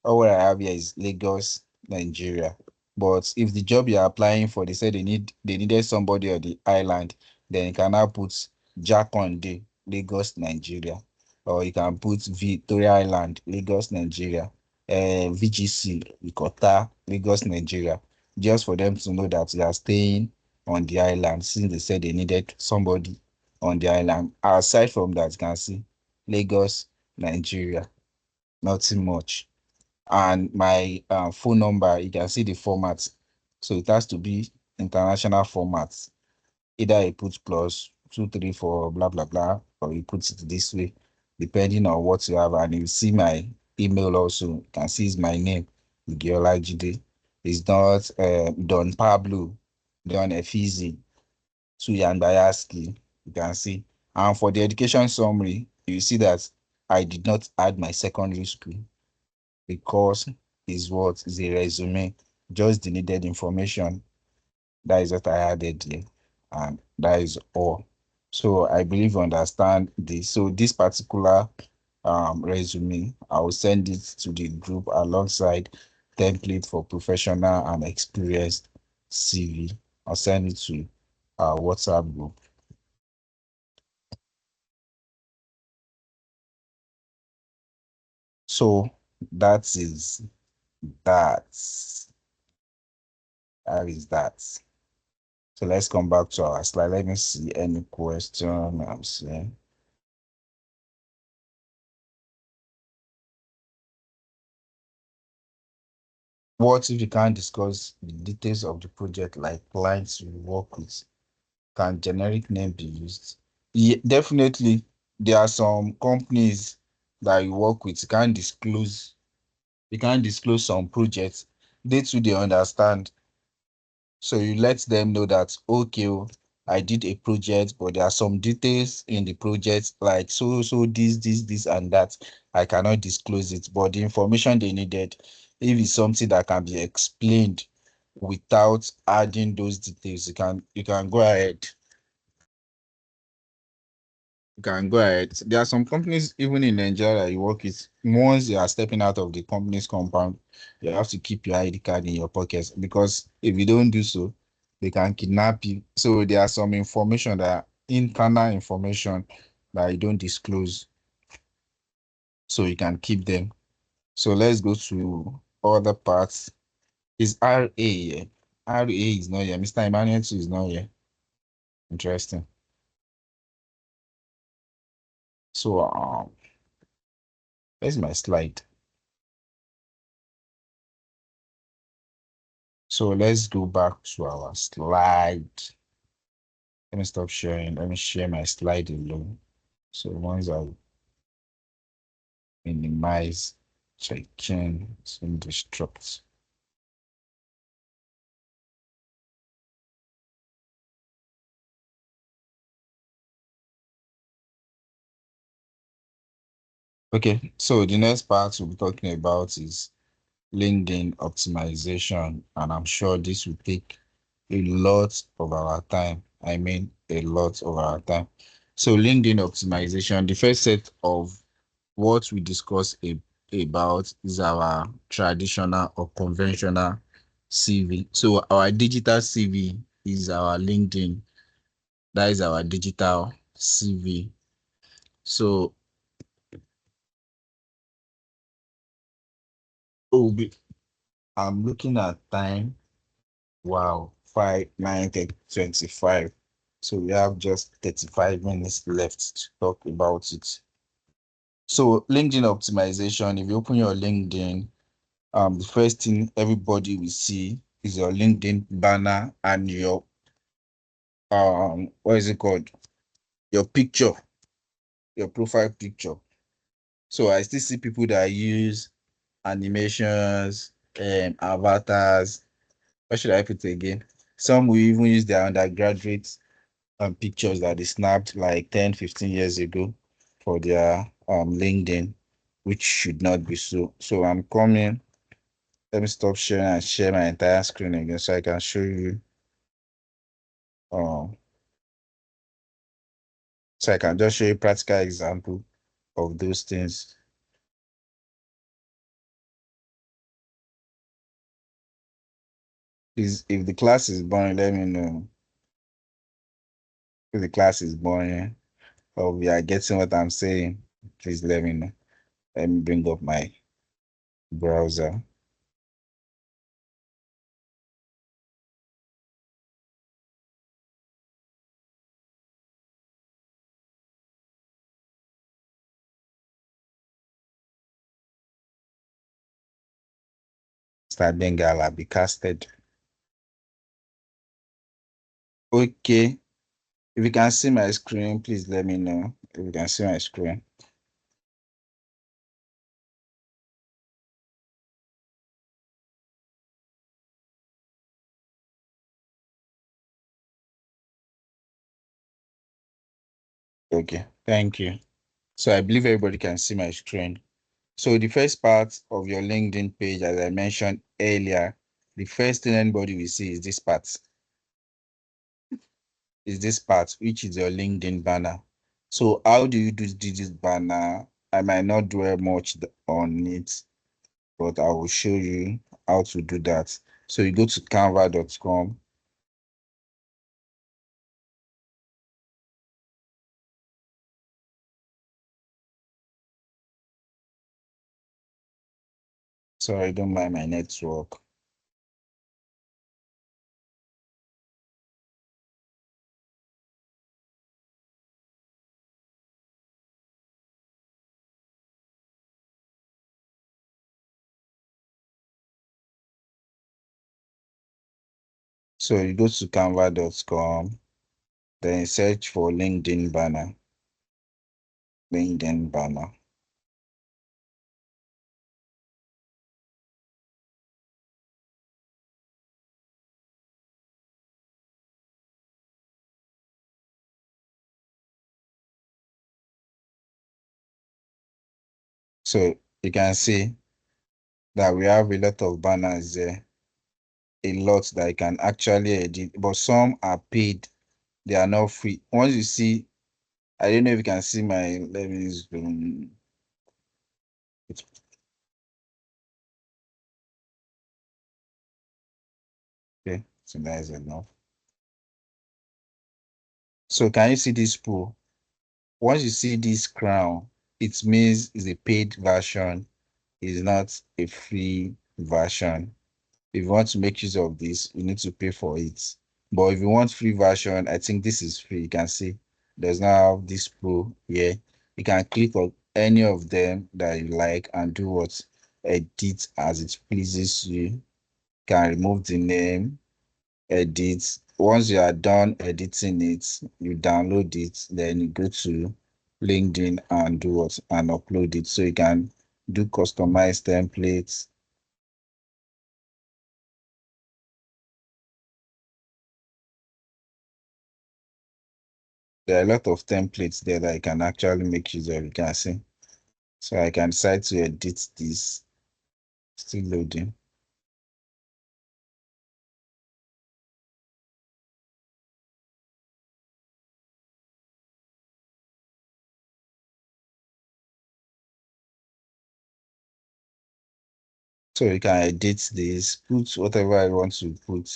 All what I have here is Lagos, Nigeria. But if the job you're applying for, they said they needed somebody on the island, then you can now put Jack on the Lagos, Nigeria. Or you can put Victoria Island, Lagos, Nigeria. VGC, Ikota, Lagos, Nigeria. Just for them to know that you are staying on the island, since they said they needed somebody on the island. Aside from that, you can see Lagos, Nigeria. Nothing much. And my phone number, you can see the format. So it has to be international format. Either you put plus 234 blah blah blah, or you put it this way, depending on what you have. And you see my email also. You can see it's my name, Ige Olajide. It's not Don Pablo, Don Efizi, Suyan Bayaski. You can see. And for the education summary, you see that I did not add my secondary school because is what is a resume, just the needed information. That is what I added there, and that is all. So I believe you understand this. So this particular resume, I will send it to the group alongside template for professional and experienced CV. I'll send it to our WhatsApp group. So that is that. That is that. So let's come back to our slide. Let me see any question I'm seeing. What if you can't discuss the details of the project, like clients you work with? Can generic name be used? Yeah, definitely. There are some companies that you work with, you can't disclose some projects. They too, they understand. So you let them know that, okay, oh, I did a project, but there are some details in the project, like so this, and that. I cannot disclose it. But the information they needed, if it's something that can be explained without adding those details, you can go ahead. You can go ahead. There are some companies, even in Nigeria, that you work with. Once you are stepping out of the company's compound, you have to keep your ID card in your pockets, because if you don't do so, they can kidnap you. So there are some information that internal information that you don't disclose, so you can keep them. So let's go to other parts. Is RA here? RA is not here. Mr. Emmanuel too is not here. Interesting. So where's my slide? So let's go back to our slide. Let me stop sharing. Let me share my slide alone. So once I minimize, check-in, it's going to destruct. Okay, so the next part we'll be talking about is LinkedIn optimization, and I'm sure this will take a lot of our time. I mean, a lot of our time. So LinkedIn optimization, the first set of what we discussed about is our traditional or conventional CV. So our digital CV is our LinkedIn. That is our digital CV. So oh, I'm looking at time. Wow, 5, 9, 25. So we have just 35 minutes left to talk about it. So LinkedIn optimization, if you open your LinkedIn, the first thing everybody will see is your LinkedIn banner and your what is it called? Your picture, your profile picture. So I still see people that use animations, avatars. What should I put again? Some will even use their undergraduate pictures that they snapped like 10, 15 years ago for their LinkedIn, which should not be so. So I'm coming. Let me stop sharing and share my entire screen again so I can show you. Um, so I can just show you practical example of those things. Please, if the class is boring, let me know. If the class is boring or we are getting what I'm saying, please let me know. Let me bring up my browser. Start Bengal be casted. Okay. If you can see my screen, please let me know. If you can see my screen. Okay. Thank you. So I believe everybody can see my screen. So the first part of your LinkedIn page, as I mentioned earlier, the first thing anybody will see is this part, which is your LinkedIn banner. So how do you do this banner? I might not dwell much on it, but I will show you how to do that. So you go to canva.com. Sorry, don't mind my network. So you go to canva.com, then search for LinkedIn banner. LinkedIn banner. So you can see that we have a lot of banners there, a lot that you can actually edit, but some are paid, they are not free. Once you see, I don't know if you can see my, let me zoom. Okay, so that is enough. So can you see this pool? Once you see this crown, it means it's a paid version, it's not a free version. If you want to make use of this, you need to pay for it. But if you want free version, I think this is free. You can see there's now this pro here. You can click on any of them that you like and do what edit as it pleases you. You can remove the name, edit. Once you are done editing it, you download it, then you go to LinkedIn and do what and upload it. So you can do customized templates. There are a lot of templates there that I can actually make use of. You can see. So I can decide to edit this. Still loading. So you can edit this, put whatever you want to put.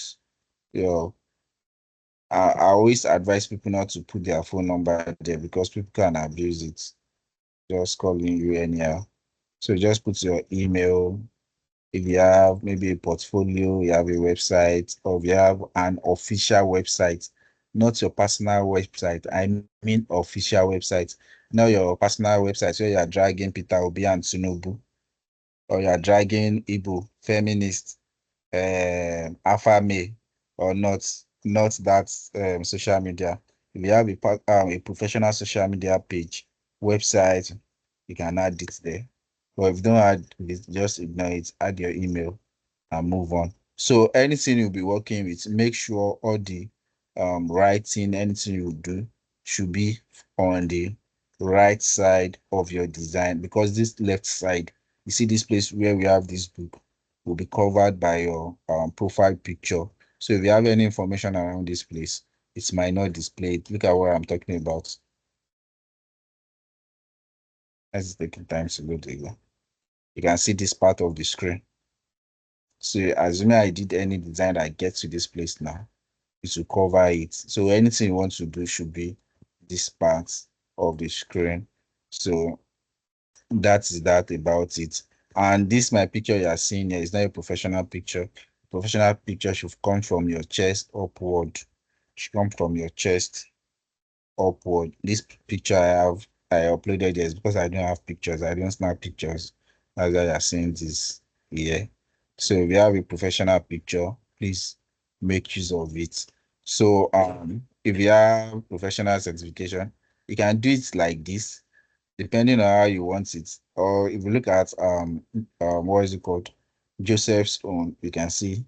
Your I always advise people not to put their phone number there because people can abuse it, just calling you anyhow. So just put your email. If you have maybe a portfolio, you have a website, or if you have an official website, not your personal website. I mean official website. Not your personal website where you are dragging Peter Obi and Tinubu, or you are dragging Igbo feminist, alpha male, or not that social media. If you have a professional social media page, website, you can add it there. But if you don't add it, just ignore it, add your email and move on. So anything you'll be working with, make sure all the writing, anything you do should be on the right side of your design, because this left side, you see this place where we have this book, will be covered by your profile picture. So if you have any information around this place, it might not display it. Look at what I'm talking about. Let's take time to load again. You can see this part of the screen. So assuming I did any design that gets to this place now, it will cover it. So anything you want to do should be this part of the screen. So that is that about it. And this my picture you are seeing here is not a professional picture. Professional picture should come from your chest upward. Should come from your chest upward. This picture I uploaded is because I don't have pictures. I don't snap pictures. That's why you're seeing this here. So if you have a professional picture, please make use of it. So if you have professional certification, you can do it like this, depending on how you want it. Or if you look at what is it called? Joseph's own, you can see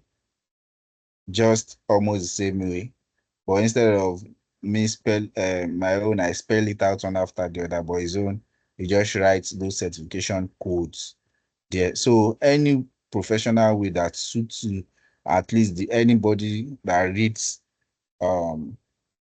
just almost the same way. But instead of me spell my own, I spell it out one after the other. But his own, he just writes those certification codes there. So any professional way that suits you, at least the anybody that reads um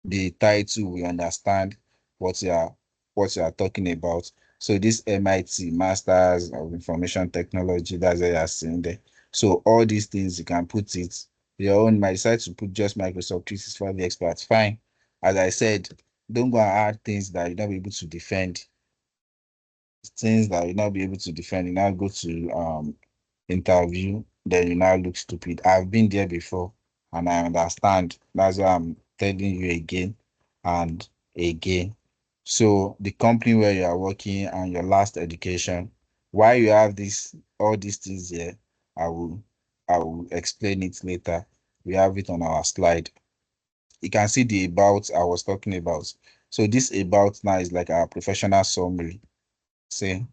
the title will understand what you are talking about. So this MIT Masters of Information Technology, that's what you are seeing there. So all these things you can put it your own. Might decide to put just Microsoft 365 experts. Fine. As I said, don't go and add things that you're not be able to defend. Things that you'll not be able to defend. You now go to interview, then you now look stupid. I've been there before and I understand. That's why I'm telling you again and again. So the company where you are working and your last education, why you have this all these things here, I will I will explain it later. We have it on our slide. You can see the about I was talking about. So this about now is like our professional summary. See,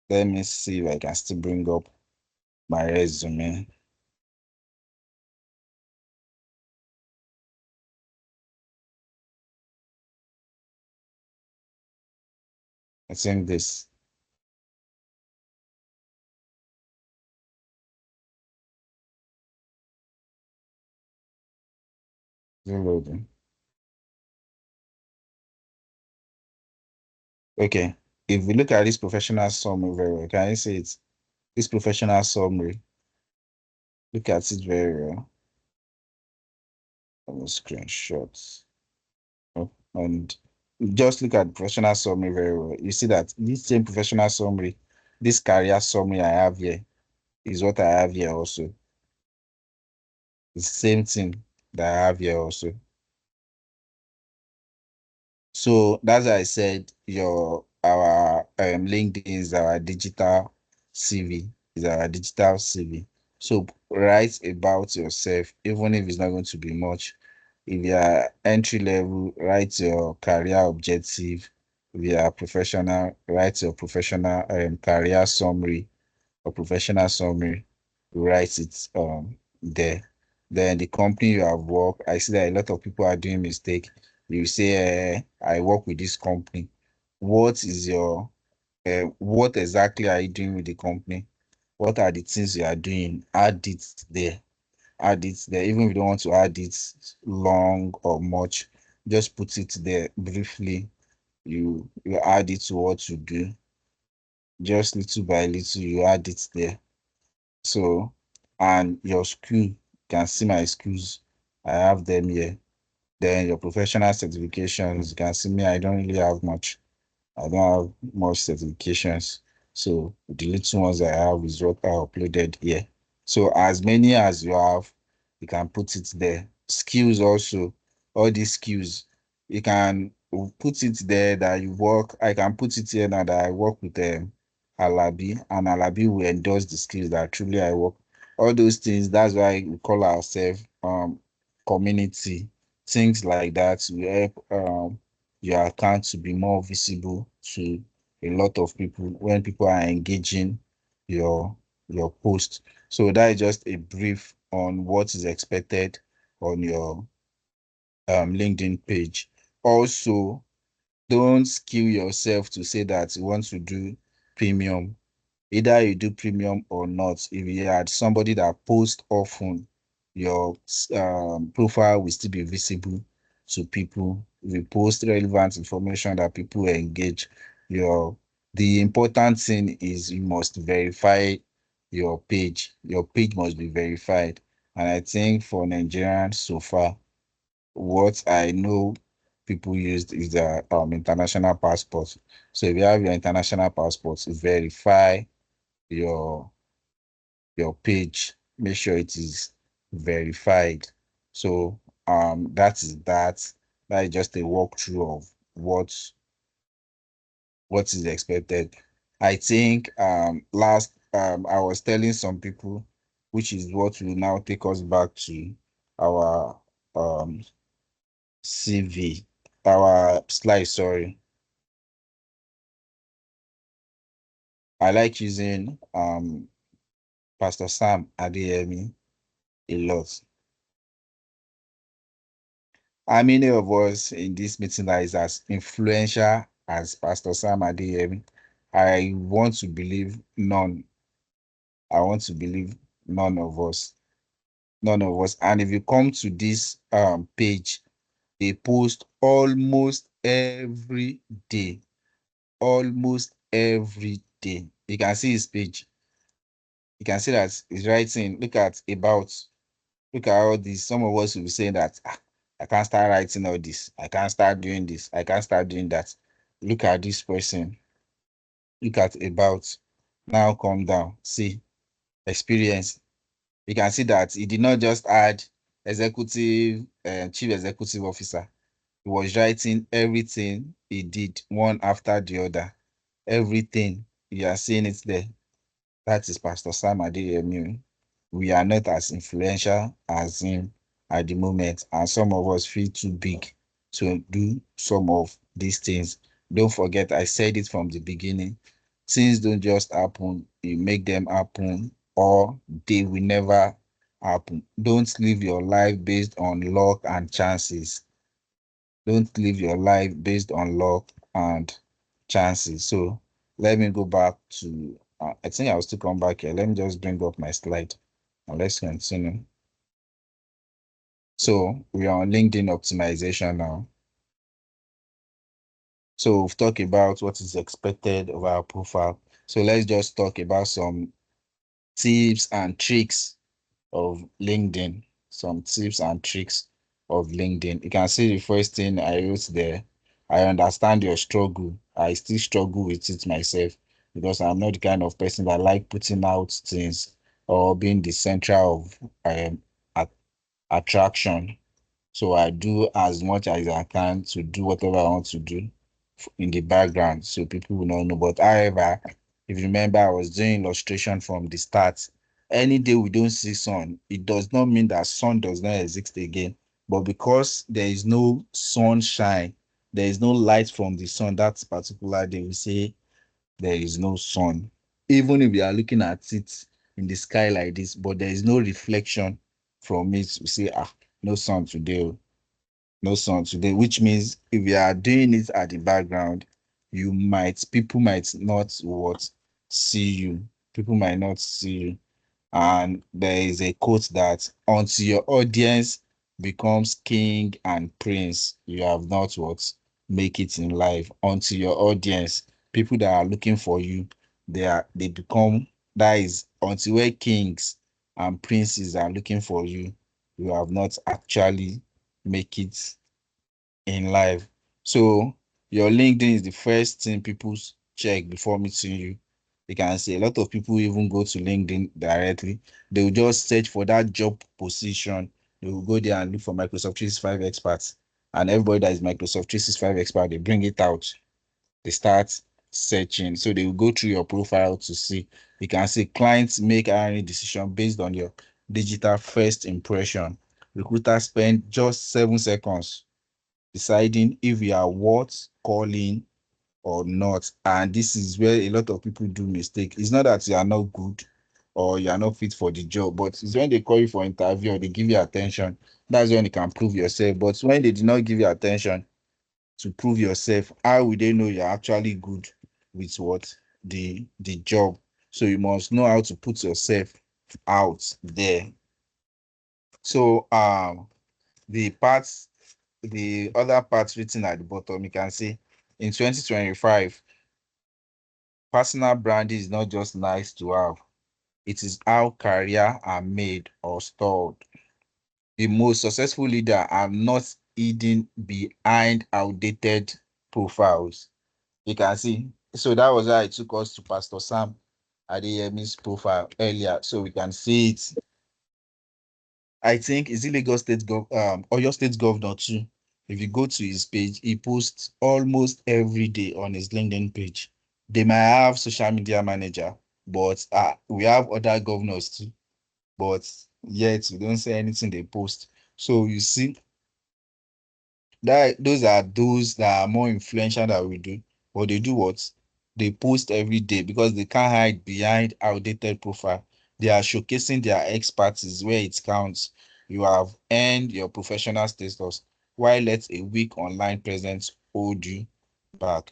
let me see if I can still bring up my resume. I think this is loading. Okay. If we look at this professional summary very well, can you see it? This professional summary, look at it very well. On the screenshots. Oh, and just look at the professional summary very well. You see that this same professional summary, this career summary I have here is what I have here also. The same thing that I have here also. So that's why I said your our LinkedIn is our digital CV, is our digital CV. So write about yourself, even if it's not going to be much. If you are entry level, write your career objective. If you are professional, write your professional career summary or professional summary, write it there. Then the company you have worked, I see that a lot of people are doing mistake. You say, I work with this company. What is your what exactly are you doing with the company? What are the things you are doing? Add it there. Add it there. Even if you don't want to add it long or much, just put it there briefly. You add it to what you do. Just little by little, you add it there. So, and your school, you can see my schools. I have them here. Then your professional certifications, you can see me. I don't really have much. I don't have much certifications. So the little ones I have is what I uploaded here. So as many as you have, you can put it there. Skills also, all these skills, you can put it there that you work. I can put it here now that I work with Alabi, and Alabi will endorse the skills that truly I work. All those things, that's why we call ourselves community. Things like that will help your account to be more visible to a lot of people when people are engaging your your post. So that is just a brief on what is expected on your LinkedIn page. Also, don't kill yourself to say that you want to do premium. Either you do premium or not. If you had somebody that posts often, your profile will still be visible to people. If you post relevant information that people engage, your the important thing is you must verify your page. Your page must be verified. And I think for Nigerians so far, what I know people used is the international passport. So if you have your international passport, verify your your page, make sure it is verified. So that is that. That is just a walkthrough of what is expected. I think last I was telling some people, which is what will now take us back to our CV, our slide, sorry. I like using Pastor Sam Adeyemi a lot. How many of us in this meeting that is as influential as Pastor Sam Adeyemi? I want to believe none. I want to believe none of us. None of us. And if you come to this page, they post almost every day. Almost every day. You can see his page. You can see that he's writing. Look at about. Look at all this. Some of us will be saying that I can't start writing all this. I can't start doing this. I can't start doing that. Look at this person. Look at about. Now calm down. See experience. You can see that he did not just add executive, chief executive officer. He was writing everything he did one after the other. Everything. You are seeing it there. That is Pastor Sam Adeyemi. We are not as influential as him at the moment, and some of us feel too big to do some of these things. Don't forget, I said it from the beginning. Things don't just happen, you make them happen, or they will never happen. Don't live your life based on luck and chances. Don't live your life based on luck and chances. So let me go back to, I think I'll still come back here. Let me just bring up my slide and let's continue. So we are on LinkedIn optimization now. So we've talked about what is expected of our profile. So let's just talk about some tips and tricks of LinkedIn. Some tips and tricks of LinkedIn. You can see the first thing I wrote there. I understand your struggle. I still struggle with it myself because I'm not the kind of person that like putting out things or being the center of a- attraction. So I do as much as I can to do whatever I want to do in the background so people will not know. But however, if you remember, I was doing illustration from the start. Any day we don't see sun, it does not mean that sun does not exist again. But because there is no sunshine, there is no light from the sun that particular day, we say there is no sun. Even if we are looking at it in the sky like this, but there is no reflection from it, we say, no sun today. Oh, no sun today, which means if you are doing it at the background, people might not what see you. People might not see you. And there is a quote that until your audience becomes king and prince, you have not what make it in life. Until your audience, people that are looking for you, they become That is until where kings and princes are looking for you, you have not actually make it in life. So your LinkedIn is the first thing people check before meeting you. You can see a lot of people even go to LinkedIn directly. They will just search for that job position. They will go there and look for Microsoft 365 experts. And everybody that is Microsoft 365 expert, they bring it out. They start searching. So they will go through your profile to see. You can see clients make hiring decision based on your digital first impression. Recruiters spend just 7 seconds deciding if you are worth calling or not. And this is where a lot of people do mistake. It's not that you are not good or you are not fit for the job, but it's when they call you for interview or they give you attention. That's when you can prove yourself. But when they do not give you attention to prove yourself, how will they know you're actually good with what the job? So you must know how to put yourself out there. So the parts the other parts written at the bottom, you can see in 2025, personal branding is not just nice to have, it is how career are made or stored. The most successful leader are not hidden behind outdated profiles. You can see. So that was how I took us to Pastor Sam Adeyemi's profile earlier. So we can see it. I think is it Lagos State or your state governor too. If you go to his page, he posts almost every day on his LinkedIn page. They might have social media manager, but we have other governors too. But yet we don't say anything they post. So you see that those are those that are more influential that we do. But they do what? They post every day because they can't hide behind outdated profile. They are showcasing their expertise where it counts. You have earned your professional status, while let a weak online presence hold you back.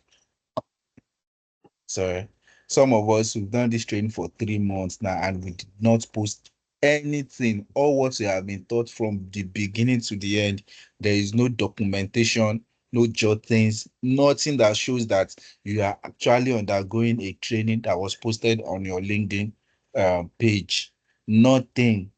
Sorry. Some of us who've done this training for 3 months now and we did not post anything. All what we have been taught from the beginning to the end. There is no documentation, no jottings, nothing that shows that you are actually undergoing a training that was posted on your LinkedIn page. Nothing.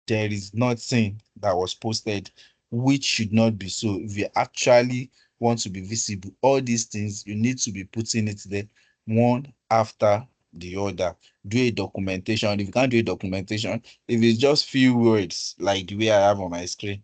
There is nothing that was posted which should not be so. If you actually want to be visible, all these things you need to be putting it there one after the other. Do a documentation. If you can't do a documentation, if it's just few words like the way I have on my screen,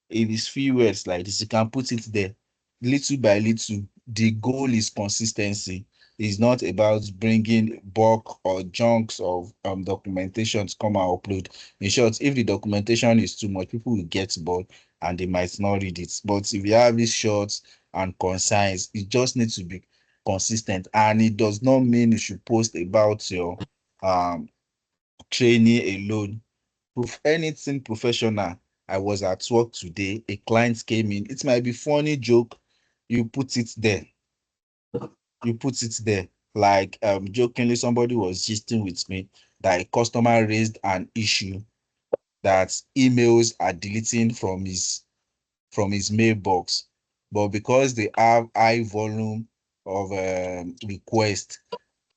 if it's few words like this, you can put it there little by little. The goal is consistency. It's not about bringing bulk or chunks of documentation to come and upload. In short, if the documentation is too much, people will get bored and they might not read it. But if you have it short and concise, it just needs to be consistent. And it does not mean you should post about your um training alone. Anything professional. I was at work today, a client came in. It might be funny joke. You put it there. You put it there. Like jokingly, somebody was gisting with me that a customer raised an issue that emails are deleting from his mailbox. But because they have high volume of request,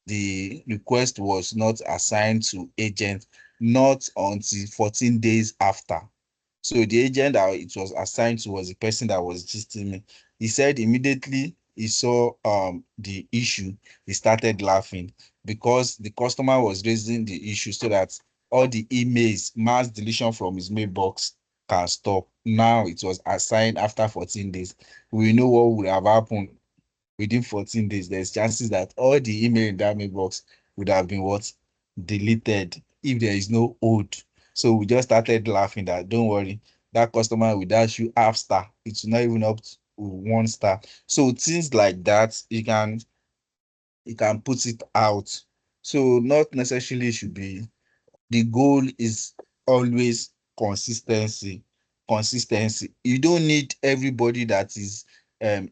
the request was not assigned to agent not until 14 days after. So the agent that it was assigned to was the person that was gisting me. He said immediately he saw the issue, he started laughing because the customer was raising the issue so that all the emails, mass deletion from his mailbox can stop. Now it was assigned after 14 days. We know what would have happened within 14 days. There's chances that all the email in that mailbox would have been what? Deleted if there is no hold. So we just started laughing that don't worry, that customer will dash you half star. It's not even up to 1 star. So things like that, you can put it out. So not necessarily should be the goal is always consistency. Consistency. You don't need everybody that is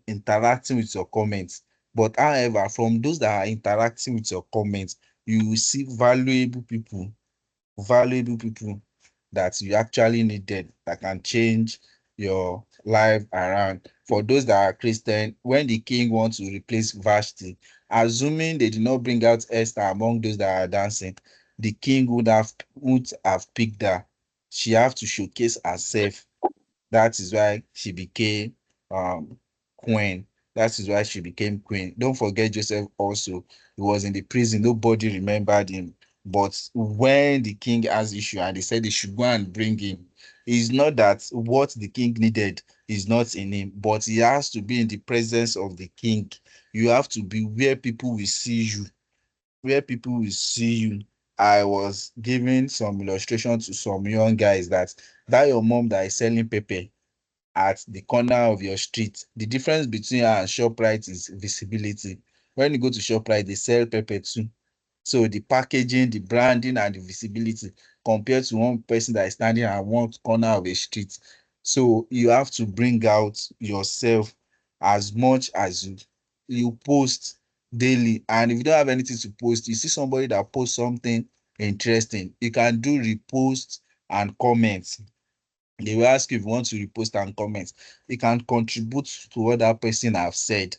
interacting with your comments. But however, from those that are interacting with your comments, you will see valuable people that you actually needed that can change your life around. for those that are Christian, when the king wants to replace Vashti, assuming they did not bring out Esther among those that are dancing, the king would have picked her. She have to showcase herself. That is why she became queen. That is why she became queen. Don't forget Joseph also. He was in the prison. Nobody remembered him. But when the king has issue and they said they should go and bring him, it's not that what the king needed is not in him, but he has to be in the presence of the king. You have to be where people will see you. Where people will see you. I was giving some illustration to some young guys that your mom that is selling pepper at the corner of your street. The difference between her and ShopRite is visibility. When you go to ShopRite, they sell pepper too. So the packaging, the branding, and the visibility compared to one person that is standing at one corner of a street. So you have to bring out yourself as much as you post daily. And if you don't have anything to post, you see somebody that posts something interesting, you can do repost and comments. They will ask you if you want to repost and comment. You can contribute to what that person have said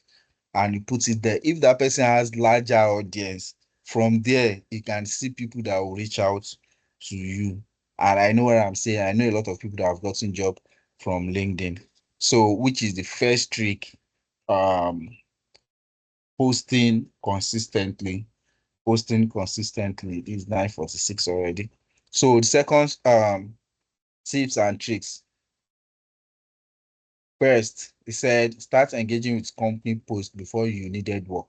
and you put it there. If that person has larger audience, from there you can see people that will reach out to you. And I know what I'm saying. I know a lot of people that have gotten job from LinkedIn. So, which is the first trick? Um, posting consistently. Posting consistently is 9:46 already. So the second tips and tricks. First, he said start engaging with company post before you needed work.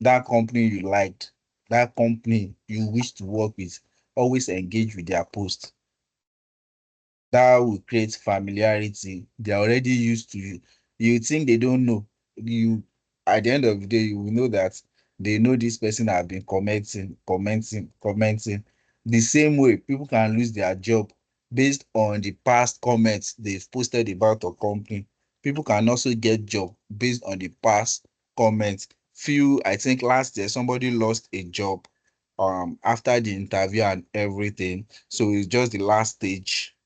That company you liked, that company you wish to work with, always engage with their post. That will create familiarity. They're already used to you. You think they don't know. You at the end of the day, you will know that they know this person have been commenting. The same way people can lose their job based on the past comments they've posted about a company. People can also get job based on the past comments. I think last year somebody lost a job after the interview and everything. So it's just the last stage,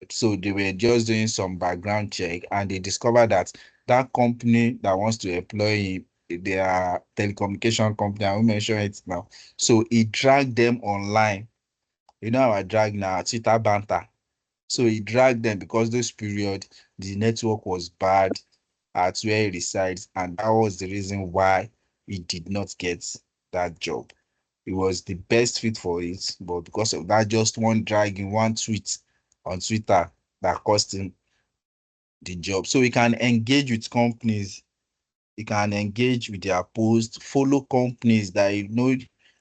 so they were just doing some background check and they discovered that that company that wants to employ him, their telecommunication company, I won't mention it now. So he dragged them online. You know our drag now, Twitter banter. So he dragged them because this period the network was bad at where he resides, and that was the reason why he did not get that job. It was the best fit for it, but because of that, just one drag in one tweet on Twitter that cost him the job. So we can engage with companies, you can engage with their posts, follow companies that you know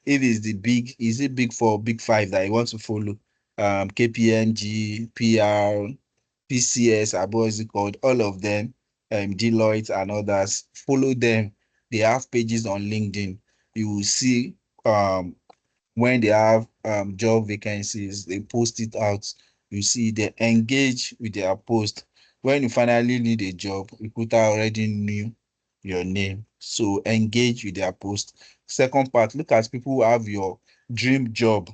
if it's the big, is it big for big five that you want to follow? KPMG, PR, PCS, what is it called? All of them, Deloitte and others. Follow them. They have pages on LinkedIn. You will see um when they have job vacancies, they post it out. You see, they engage with their post. When you finally need a job, recruiter already knew your name. So engage with their post. Second part, look at people who have your dream job.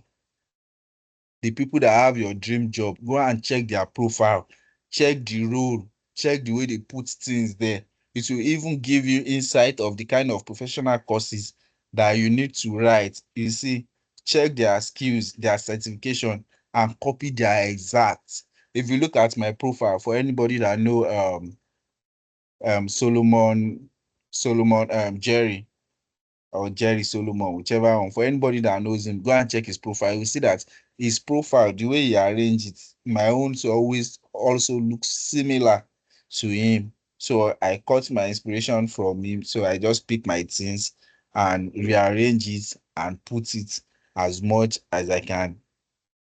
The people that have your dream job, go and check their profile, check the role, check the way they put things there. It will even give you insight of the kind of professional courses that you need to write. You see, check their skills, their certification, and copy their exact. If you look at my profile, for anybody that know Solomon Jerry or Jerry Solomon, whichever one. For anybody that knows him, go and check his profile. You will see that his profile, the way he arranged it, my own so always also looks similar to him. So I caught my inspiration from him. So I just pick my things and rearrange it and put it as much as I can.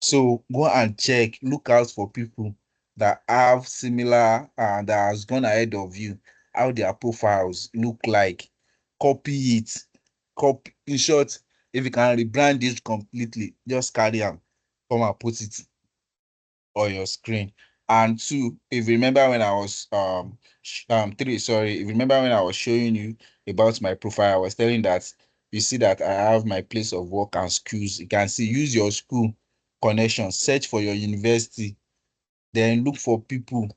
So go and check, look out for people that have similar that has gone ahead of you, how their profiles look like. Copy it. Copy in short, if you can rebrand it completely, just carry them, come and put it on your screen. And two, if you remember when I was three, sorry, if you remember when I was showing you about my profile, I was telling that you see that I have my place of work and schools. You can see, use your school connection, search for your university, then look for people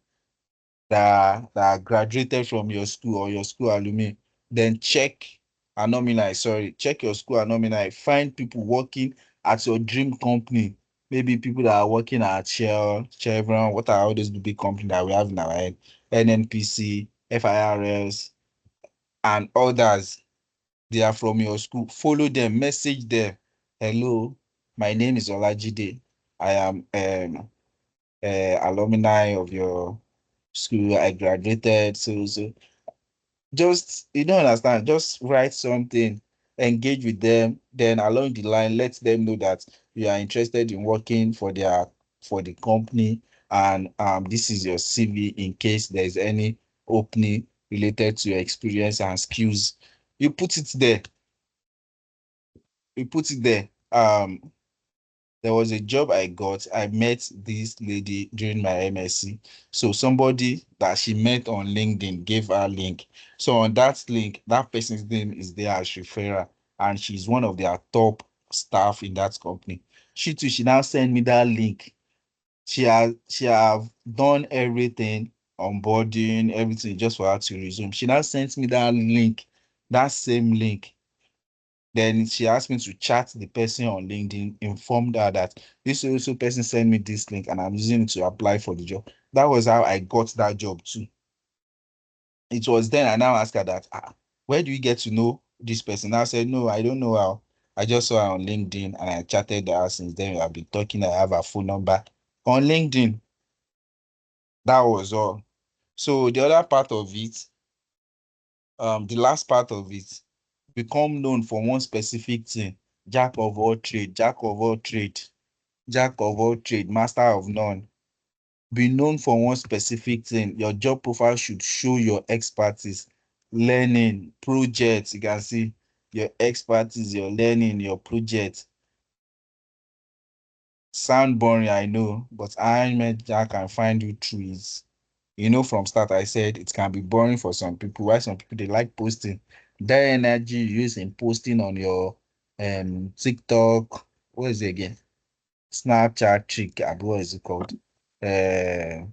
that graduated from your school or your school alumni, then check alumni, sorry, check your school alumni, find people working at your dream company. Maybe people that are working at Shell, Chevron, what are all those big companies that we have in our head, NNPC, FIRS, and others. They are from your school. Follow them, message them. Hello, my name is Olajide. I am alumni of your school. I graduated. So just you don't understand. Just write something, engage with them. Then along the line, let them know that you are interested in working for the company, and this is your CV in case there is any opening related to your experience and skills. You put it there. You put it there. There was a job I got. I met this lady during my MSc. So somebody that she met on LinkedIn gave her a link. So on that link, that person's name is there as referral, and she's one of their top staff in that company. She too, she now sent me that link. She have done everything, onboarding, everything just for her to resume. She now sent me that link, that same link. Then she asked me to chat the person on LinkedIn, informed her that this also person sent me this link and I'm using it to apply for the job. That was how I got that job too. It was then I now asked her that, where do you get to know this person? I said, no, I don't know how. I just saw her on LinkedIn and I chatted her since then. We have been talking. I have her phone number on LinkedIn. That was all. So the other part of it, the last part of it, become known for one specific thing. Jack of all trade, jack of all trade, jack of all trade, master of none. Be known for one specific thing. Your job profile should show your expertise, learning, projects. You can see your expertise, your learning, your project. Sound boring, I know, but I met Jack can find you through it. From start I said it can be boring for some people. Why some people they like posting. That energy you use in posting on your TikTok, what is it again? Snapchat trick, what is it called? Uh,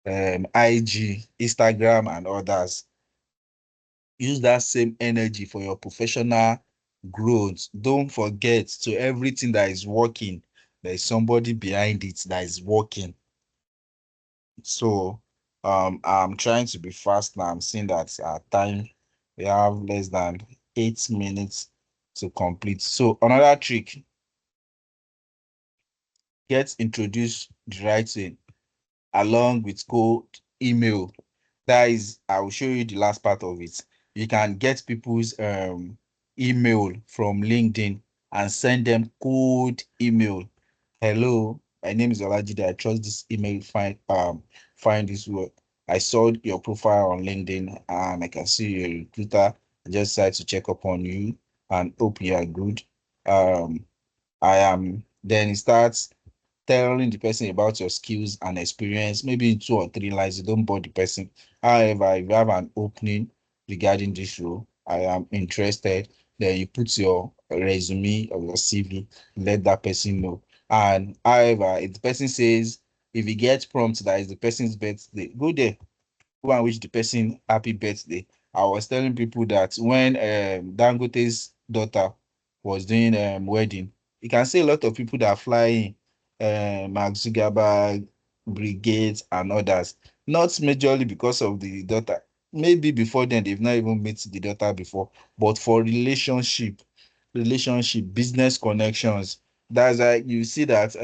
IG, Instagram, and others. Use that same energy for your professional growth. Don't forget, to everything that is working, there is somebody behind it that is working. So I'm trying to be fast now. I'm seeing that at time we have less than 8 minutes to complete. So another trick, get introduced the right way along with code email. That is, I will show you the last part of it. You can get people's email from LinkedIn and send them cold email. Hello, my name is Olajide. I trust this email find this work. I saw your profile on LinkedIn and I can see you're a recruiter. I just decided to check up on you and hope you are good. Um, I am. Then it starts telling the person about your skills and experience, maybe in 2 or 3 lines. You don't bore the person. However, if you have an opening regarding this role, I am interested, then you put your resume or your CV, let that person know. And however, if the person says, if he gets prompt that is the person's birthday, go there, go and wish the person happy birthday. I was telling people that when Dangote's daughter was doing wedding, you can see a lot of people that are flying, Mark Zuckerberg, Brigade, and others. Not majorly because of the daughter. Maybe before then they've not even met the daughter before, but for relationship, business connections. That's like you see that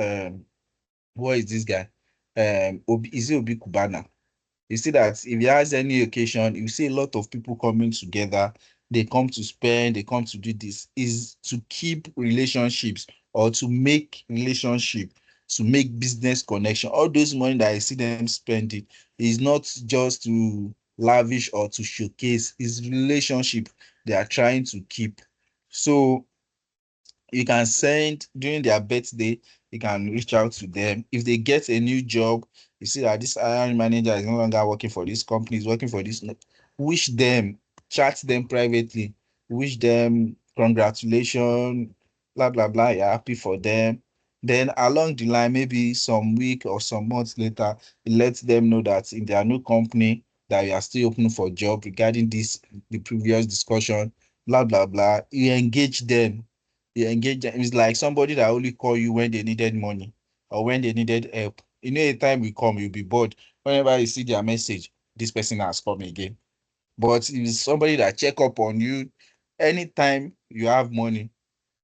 what is this guy? Is it Obi Kubana? You see that if he has any occasion, you see a lot of people coming together. They come to spend, they come to do this. Is to keep relationships or to make relationship, to make business connection. All those money that I see them spending is not just to lavish or to showcase. Is relationship they are trying to keep. So you can send during their birthday, you can reach out to them. If they get a new job, you see that this hiring manager is no longer working for this company, is working for this. Wish them, chat them privately, wish them congratulations, blah blah blah. You're happy for them. Then along the line, maybe some week or some months later, it lets them know that in their new company that you are still open for job regarding this, the previous discussion, blah blah blah. You engage them. You engage them. It's like somebody that only call you when they needed money or when they needed help. You know, a time will come, you'll be bored. Whenever you see their message, this person has come again. But if it's somebody that check up on you anytime you have money,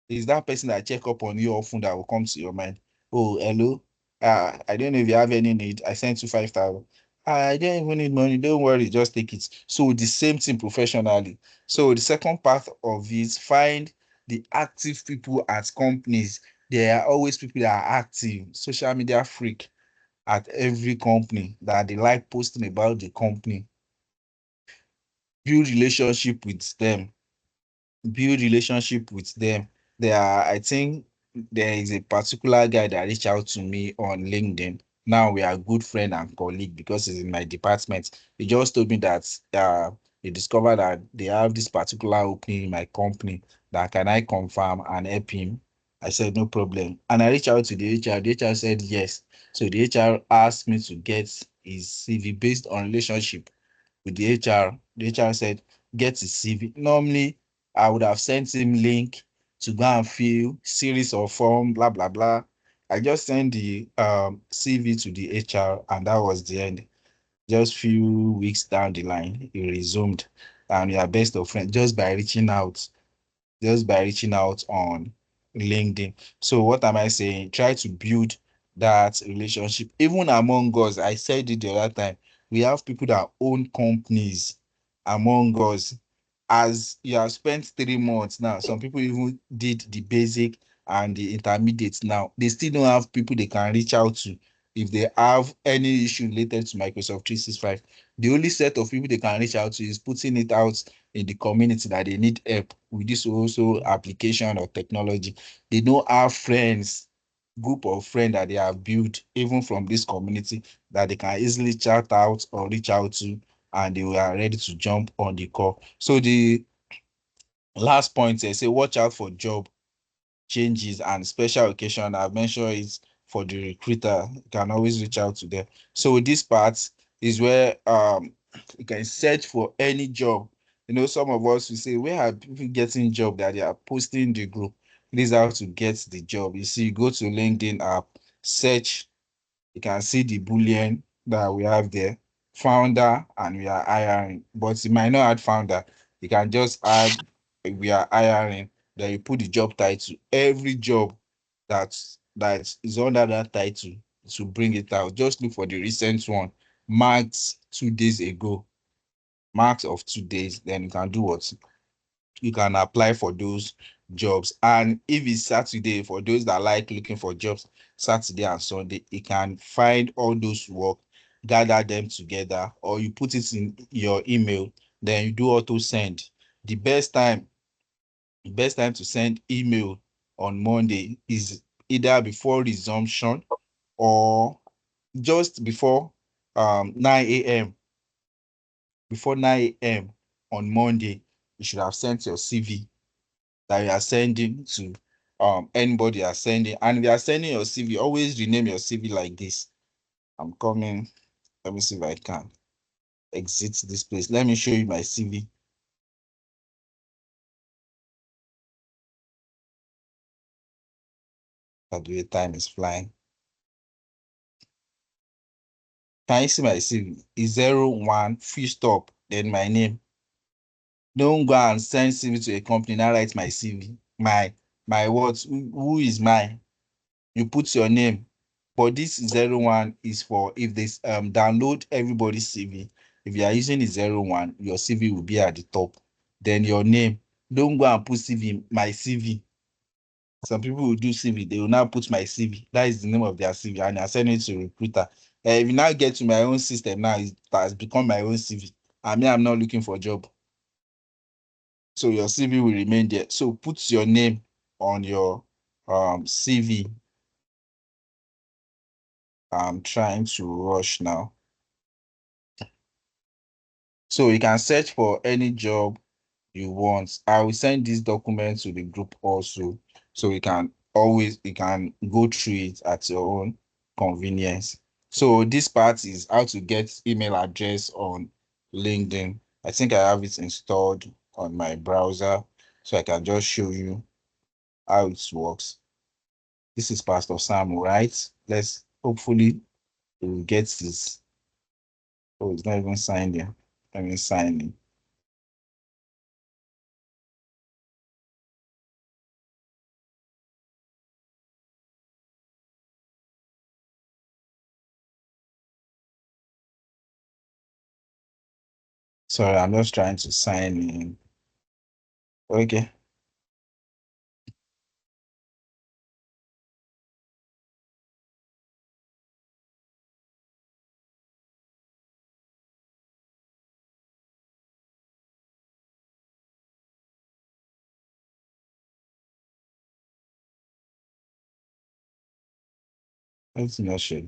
is that person that check up on you often that will come to your mind. Oh, hello. I don't know if you have any need. I sent you 5,000. I don't even need money. Don't worry, just take it. So the same thing professionally. So the second part of it, find the active people at companies. There are always people that are active, social media freak at every company that they like posting about the company. Build relationship with them. Build relationship with them. I think there is a particular guy that reached out to me on LinkedIn. Now we are good friend and colleague because he's in my department. He just told me that he discovered that they have this particular opening in my company, that can I confirm and help him. I said no problem. And I reached out to the HR. The HR said yes. So the HR asked me to get his CV based on relationship with the HR. The HR said, get his CV. Normally, I would have sent him link to go and fill series of form, blah, blah, blah. I just sent the CV to the HR, and that was the end. Just few weeks down the line, he resumed, and we are best of friends just by reaching out on LinkedIn. So what am I saying? Try to build that relationship. Even among us, I said it the other time, we have people that own companies among us. As you have spent 3 months now, some people even did the basic and the intermediate now. They still don't have people they can reach out to if they have any issue related to Microsoft 365. The only set of people they can reach out to is putting it out in the community that they need help with this also application or technology. They don't have friends, group of friends that they have built even from this community that they can easily chat out or reach out to, and they are ready to jump on the call. So the last point, I say watch out for job changes and special occasion. I've mentioned it for the recruiter. You can always reach out to them. So this part is where you can search for any job. You know, some of us will say, where are people getting job that they are posting in the group? This is how to get the job. You see, you go to LinkedIn app, search, you can see the boolean that we have there, founder, and we are hiring. But you might not add founder. You can just add we are hiring. Then you put the job title. Every job that is under that title to bring it out. Just look for the recent one, marks 2 days ago, marks of 2 days. Then you can do what? You can apply for those jobs. And if it's Saturday, for those that like looking for jobs, Saturday and Sunday, you can find all those work, gather them together, or you put it in your email, then you do auto send. The best time to send email on Monday is either before resumption or just before 9 a.m. Before 9 a.m. on Monday, you should have sent your CV that you are sending to anybody you are sending. And if you are sending your CV, always rename your CV like this. I'm coming. Let me see if I can exit this place. Let me show you my CV. By the way, time is flying. Can you see my CV? Is 01 full stop, then my name. Don't go and send CV to a company, now write my CV. My what? Who is mine? You put your name. But this 01 is for if they download everybody's CV. If you are using the 01, your CV will be at the top. Then your name. Don't go and put CV, my CV. Some people will do CV, they will now put my CV. That is the name of their CV, and I send it to a recruiter. If you now get to my own system now, it has become my own CV. I mean, I'm not looking for a job. So your CV will remain there. So put your name on your CV. I'm trying to rush now. So you can search for any job you want. I will send this document to the group also, so we can always you can go through it at your own convenience. So this part is how to get email address on LinkedIn. I think I have it installed on my browser, so I can just show you how it works. This is Pastor Sam, right? Let's hopefully we'll get this. Oh, it's not even signed in. Let me sign in. Sorry, I'm just trying to sign in. Okay. Let's not share.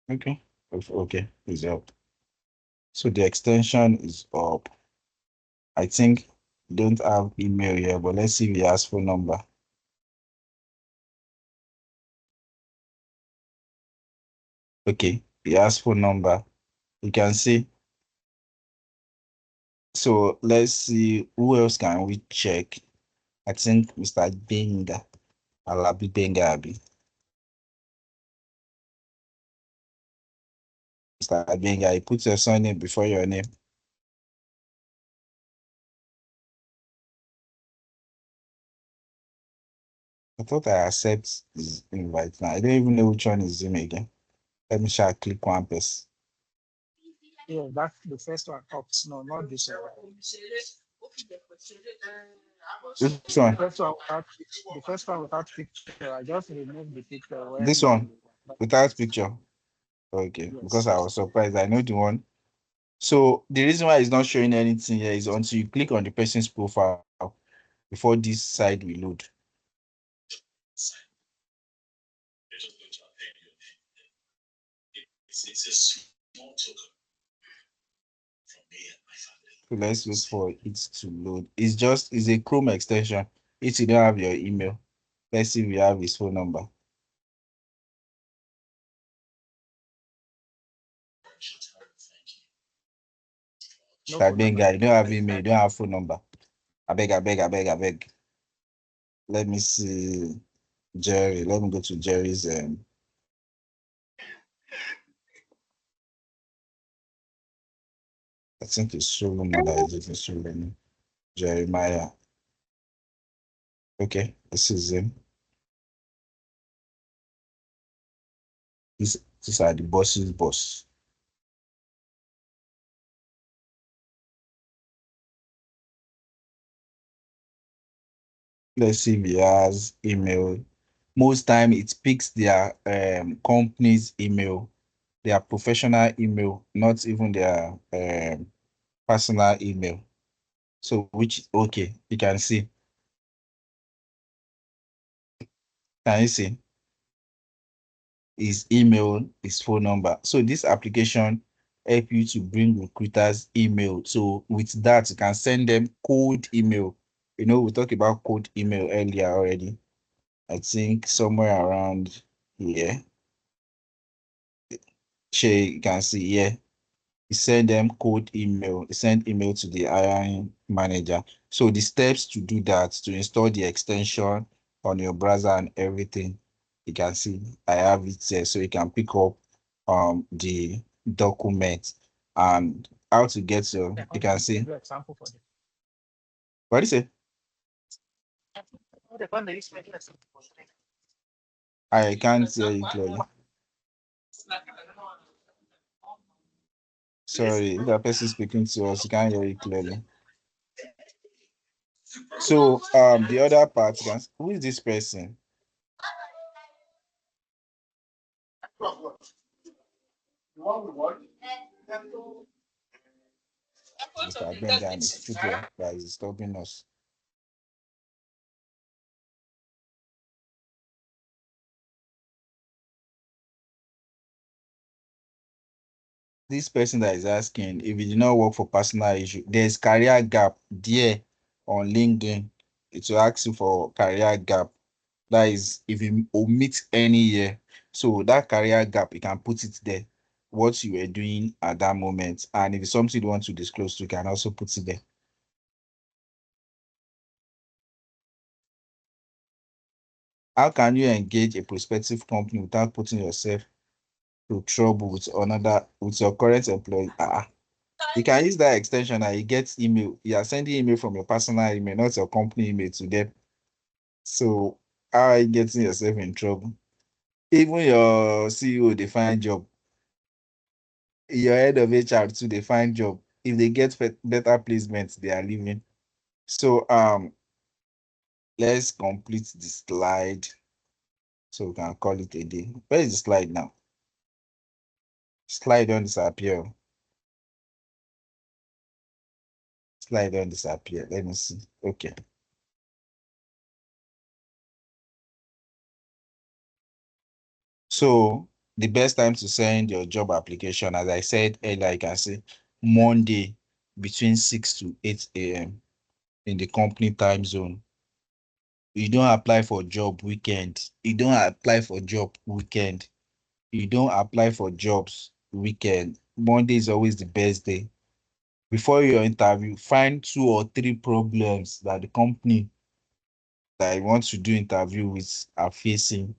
Okay. Okay, it's up. So the extension is up. I think don't have email here, but let's see if he has phone number. Okay, he has phone number. You can see. So let's see who else can we check. I think Mr. Benga. Alabi Benga Abi. Mr. Benga, you put your surname before your name. I thought I accept his invite now. I don't even know which one is him again. Let me try click one person. Yeah, that's the first one. Oh, no, not this one. Which one? The first one without picture. I just removed the picture This when one you. without picture. Okay, Yes. because I was surprised. I know the one. So the reason why it's not showing anything here is until you click on the person's profile before this side will load. So let's wait for it to load. It's a Chrome extension. If you don't have your email, let's see if we have his phone number. No That phone being number. guy, you don't have email, you don't have phone number. I beg, I beg, I beg, I beg. Let me see Jerry. Let me go to Jerry's I think it's Solomon that is it Solomon. Jeremiah. Okay, this is him. These are the boss's boss. Let's see if he has email. Most time it picks their company's email, their professional email, not even their personal email. So which okay, you can see. Can you see? His email, his phone number. So this application help you to bring recruiters email. So with that, you can send them cold email. You know, we talked about cold email earlier already. I think somewhere around here. You can see here. You send them code email, you send email to the hiring manager. So the steps to do that, to install the extension on your browser and everything, you can see I have it there. So you can pick up the document and how to get to, you can see. Example for this. What do you say? I can't hear you clearly. Sorry, if that person speaking to us, you can't hear you clearly. So the other part, who is this person? Mr. Benga and his children that is disturbing us. This person that is asking if you did not work for personal issue, there's career gap there. on LinkedIn, it will ask you for career gap. That is, if you omit any year, so that career gap, you can put it there, what you were doing at that moment. And if it's something you want to disclose, you can also put it there. How can you engage a prospective company without putting yourself through trouble with your current employee? You can use that extension and you get email. You are sending email from your personal email, not your company email to them. So how are you getting yourself in trouble? Even your CEO, they find job. Your head of HR too, they find job. If they get better placements, they are leaving. So let's complete the slide so we can call it a day. Where is the slide now? Slide don't disappear. Slide don't disappear. Let me see. Okay. So the best time to send your job application, as I said earlier, you can say Monday between 6 to 8 a.m. in the company time zone. You don't apply for job weekend. You don't apply for job weekend. You don't apply for jobs weekend. Monday is always the best day. Before your interview, find 2 or 3 problems that the company that you want to do interview with are facing,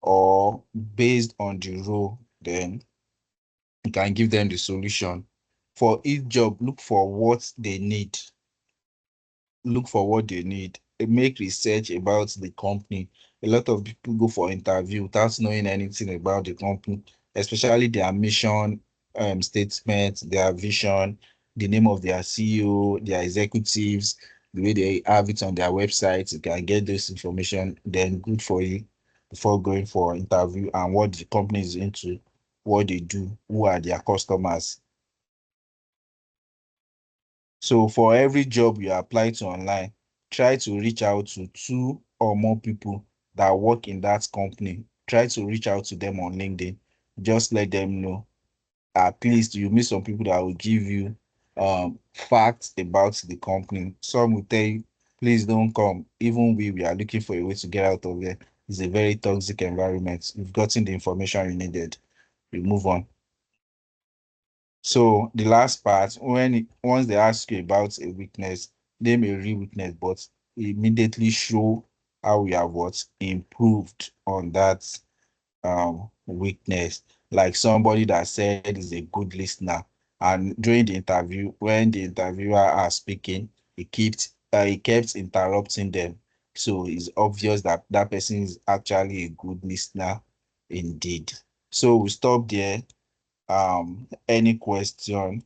or based on the role, then you can give them the solution. For each job, look for what they need. Look for what they need. Make research about the company. A lot of people go for interview without knowing anything about the company, especially their mission statement, their vision, the name of their CEO, their executives, the way they have it on their website. You can get this information, then good for you before going for interview, and what the company is into, what they do, who are their customers. So for every job you apply to online, try to reach out to 2 or more people that work in that company. Try to reach out to them on LinkedIn. Just let them know. At least you meet some people that will give you facts about the company. Some will tell you, please don't come. Even we are looking for a way to get out of there. It's a very toxic environment. You've gotten the information you needed. We move on. So the last part, once they ask you about a weakness, name a real weakness, but immediately show how we have what improved on that weakness. Like somebody that said is a good listener, and during the interview, when the interviewer are speaking, he kept interrupting them. So it's obvious that that person is actually a good listener indeed. So we stop there. Any question?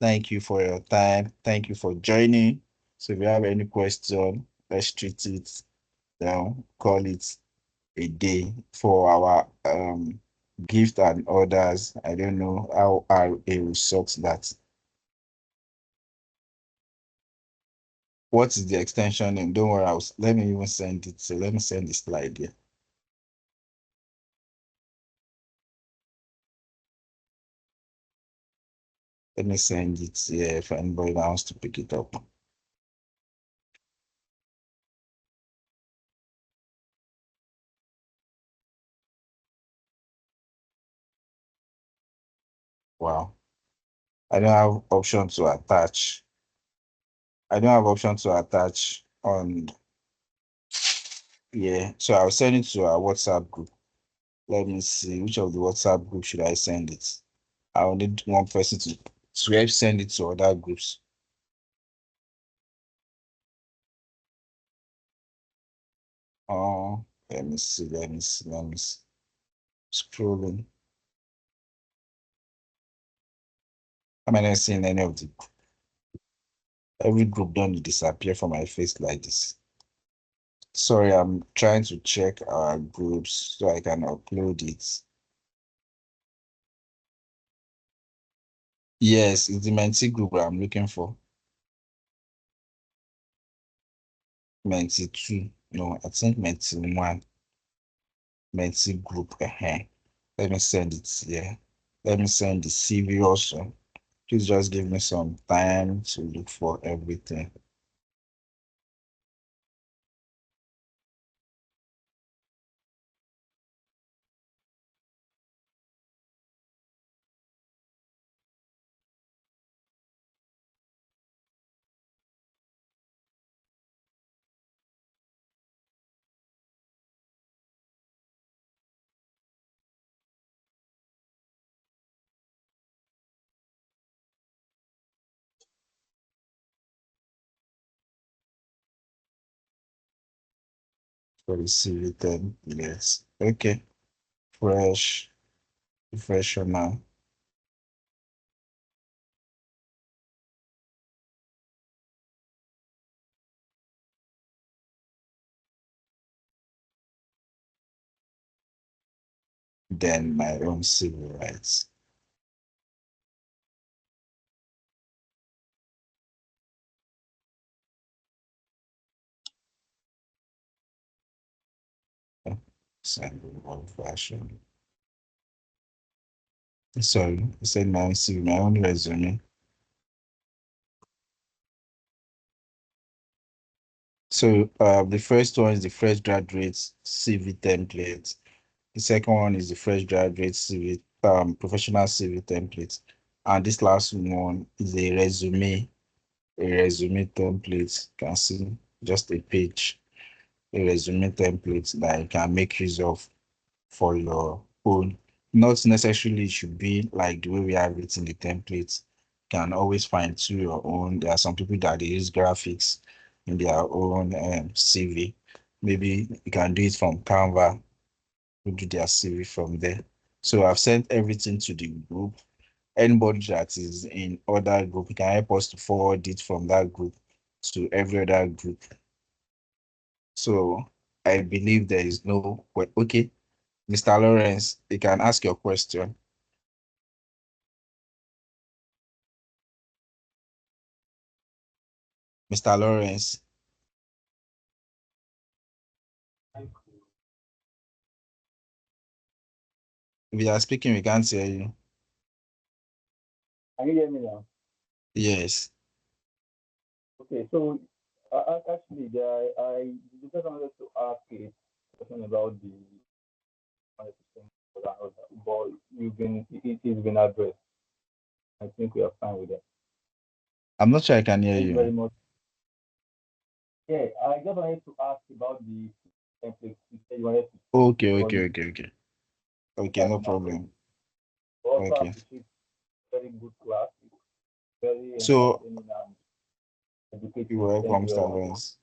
Thank you for your time. Thank you for joining. So if you have any question, let's treat it down, call it a day for our gift and orders. I don't know how RA will sort that. What is the extension name? Don't worry, let me even send it. So let me send the slide here. Let me send it here if anybody wants to pick it up. Wow. I don't have option to attach. I don't have option to attach on. Yeah, so I'll send it to our WhatsApp group. Let me see which of the WhatsApp group should I send it. I will need one person to help send it to other groups. Oh, let me see. Scrolling. Am I not seeing any of the every group don't disappear from my face like this? Sorry, I'm trying to check our groups so I can upload it. Yes, it's the Menti group I'm looking for. Menti 2. No, I think Menti 1. Menti group. Let me send it here. Let me send the CV also. Please just give me some time to look for everything. for the CV templates. Okay, fresh, professional. Then my own civil rights. Send old fashion. Sorry, I said my own CV, my own resume. So the first one is the fresh graduate CV template. The second one is the fresh graduate CV, professional CV template. And this last one is a resume template. You can see just a page, a resume template that you can make use of for your own. Not necessarily it should be like the way we have it in the template. You can always find to your own. There are some people that they use graphics in their own CV. Maybe you can do it from Canva, you do their CV from there. So I've sent everything to the group. Anybody that is in other group, you can help us to forward it from that group to every other group. So I believe there is no okay. Mr. Lawrence, you can ask your question. Mr. Lawrence, if you are speaking, we can't hear you. Can you hear me now? Yes. Okay, so actually, I just wanted to ask a question about the 100%, but it's been addressed. I think we are fine with that. I'm not sure I can hear Thank you very you. much. Yeah, I just wanted to ask about the template. You said you wanted to Okay, for okay, you okay, okay. Okay, that no been addressed. problem. Also Okay. appreciate very good class. It's very So entertaining and you're educative. Thank welcome, you Mr. very much. Lawrence.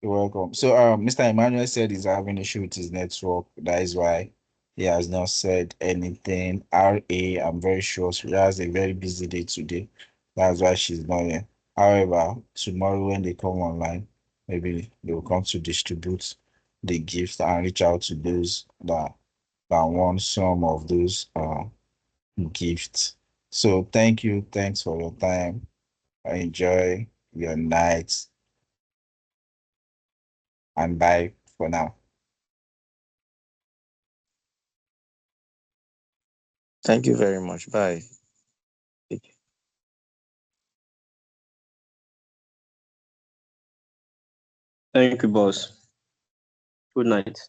You're welcome. So Mr. Emmanuel said he's having issue with his network. That is why he has not said anything. RA, I'm very sure she has a very busy day today. That's why she's not here. However, tomorrow when they come online, maybe they will come to distribute the gift and reach out to those that want some of those gifts. So thank you. Thanks for your time. Enjoy your night and bye for now. Thank you very much. Bye. Thank you, boss. Good night.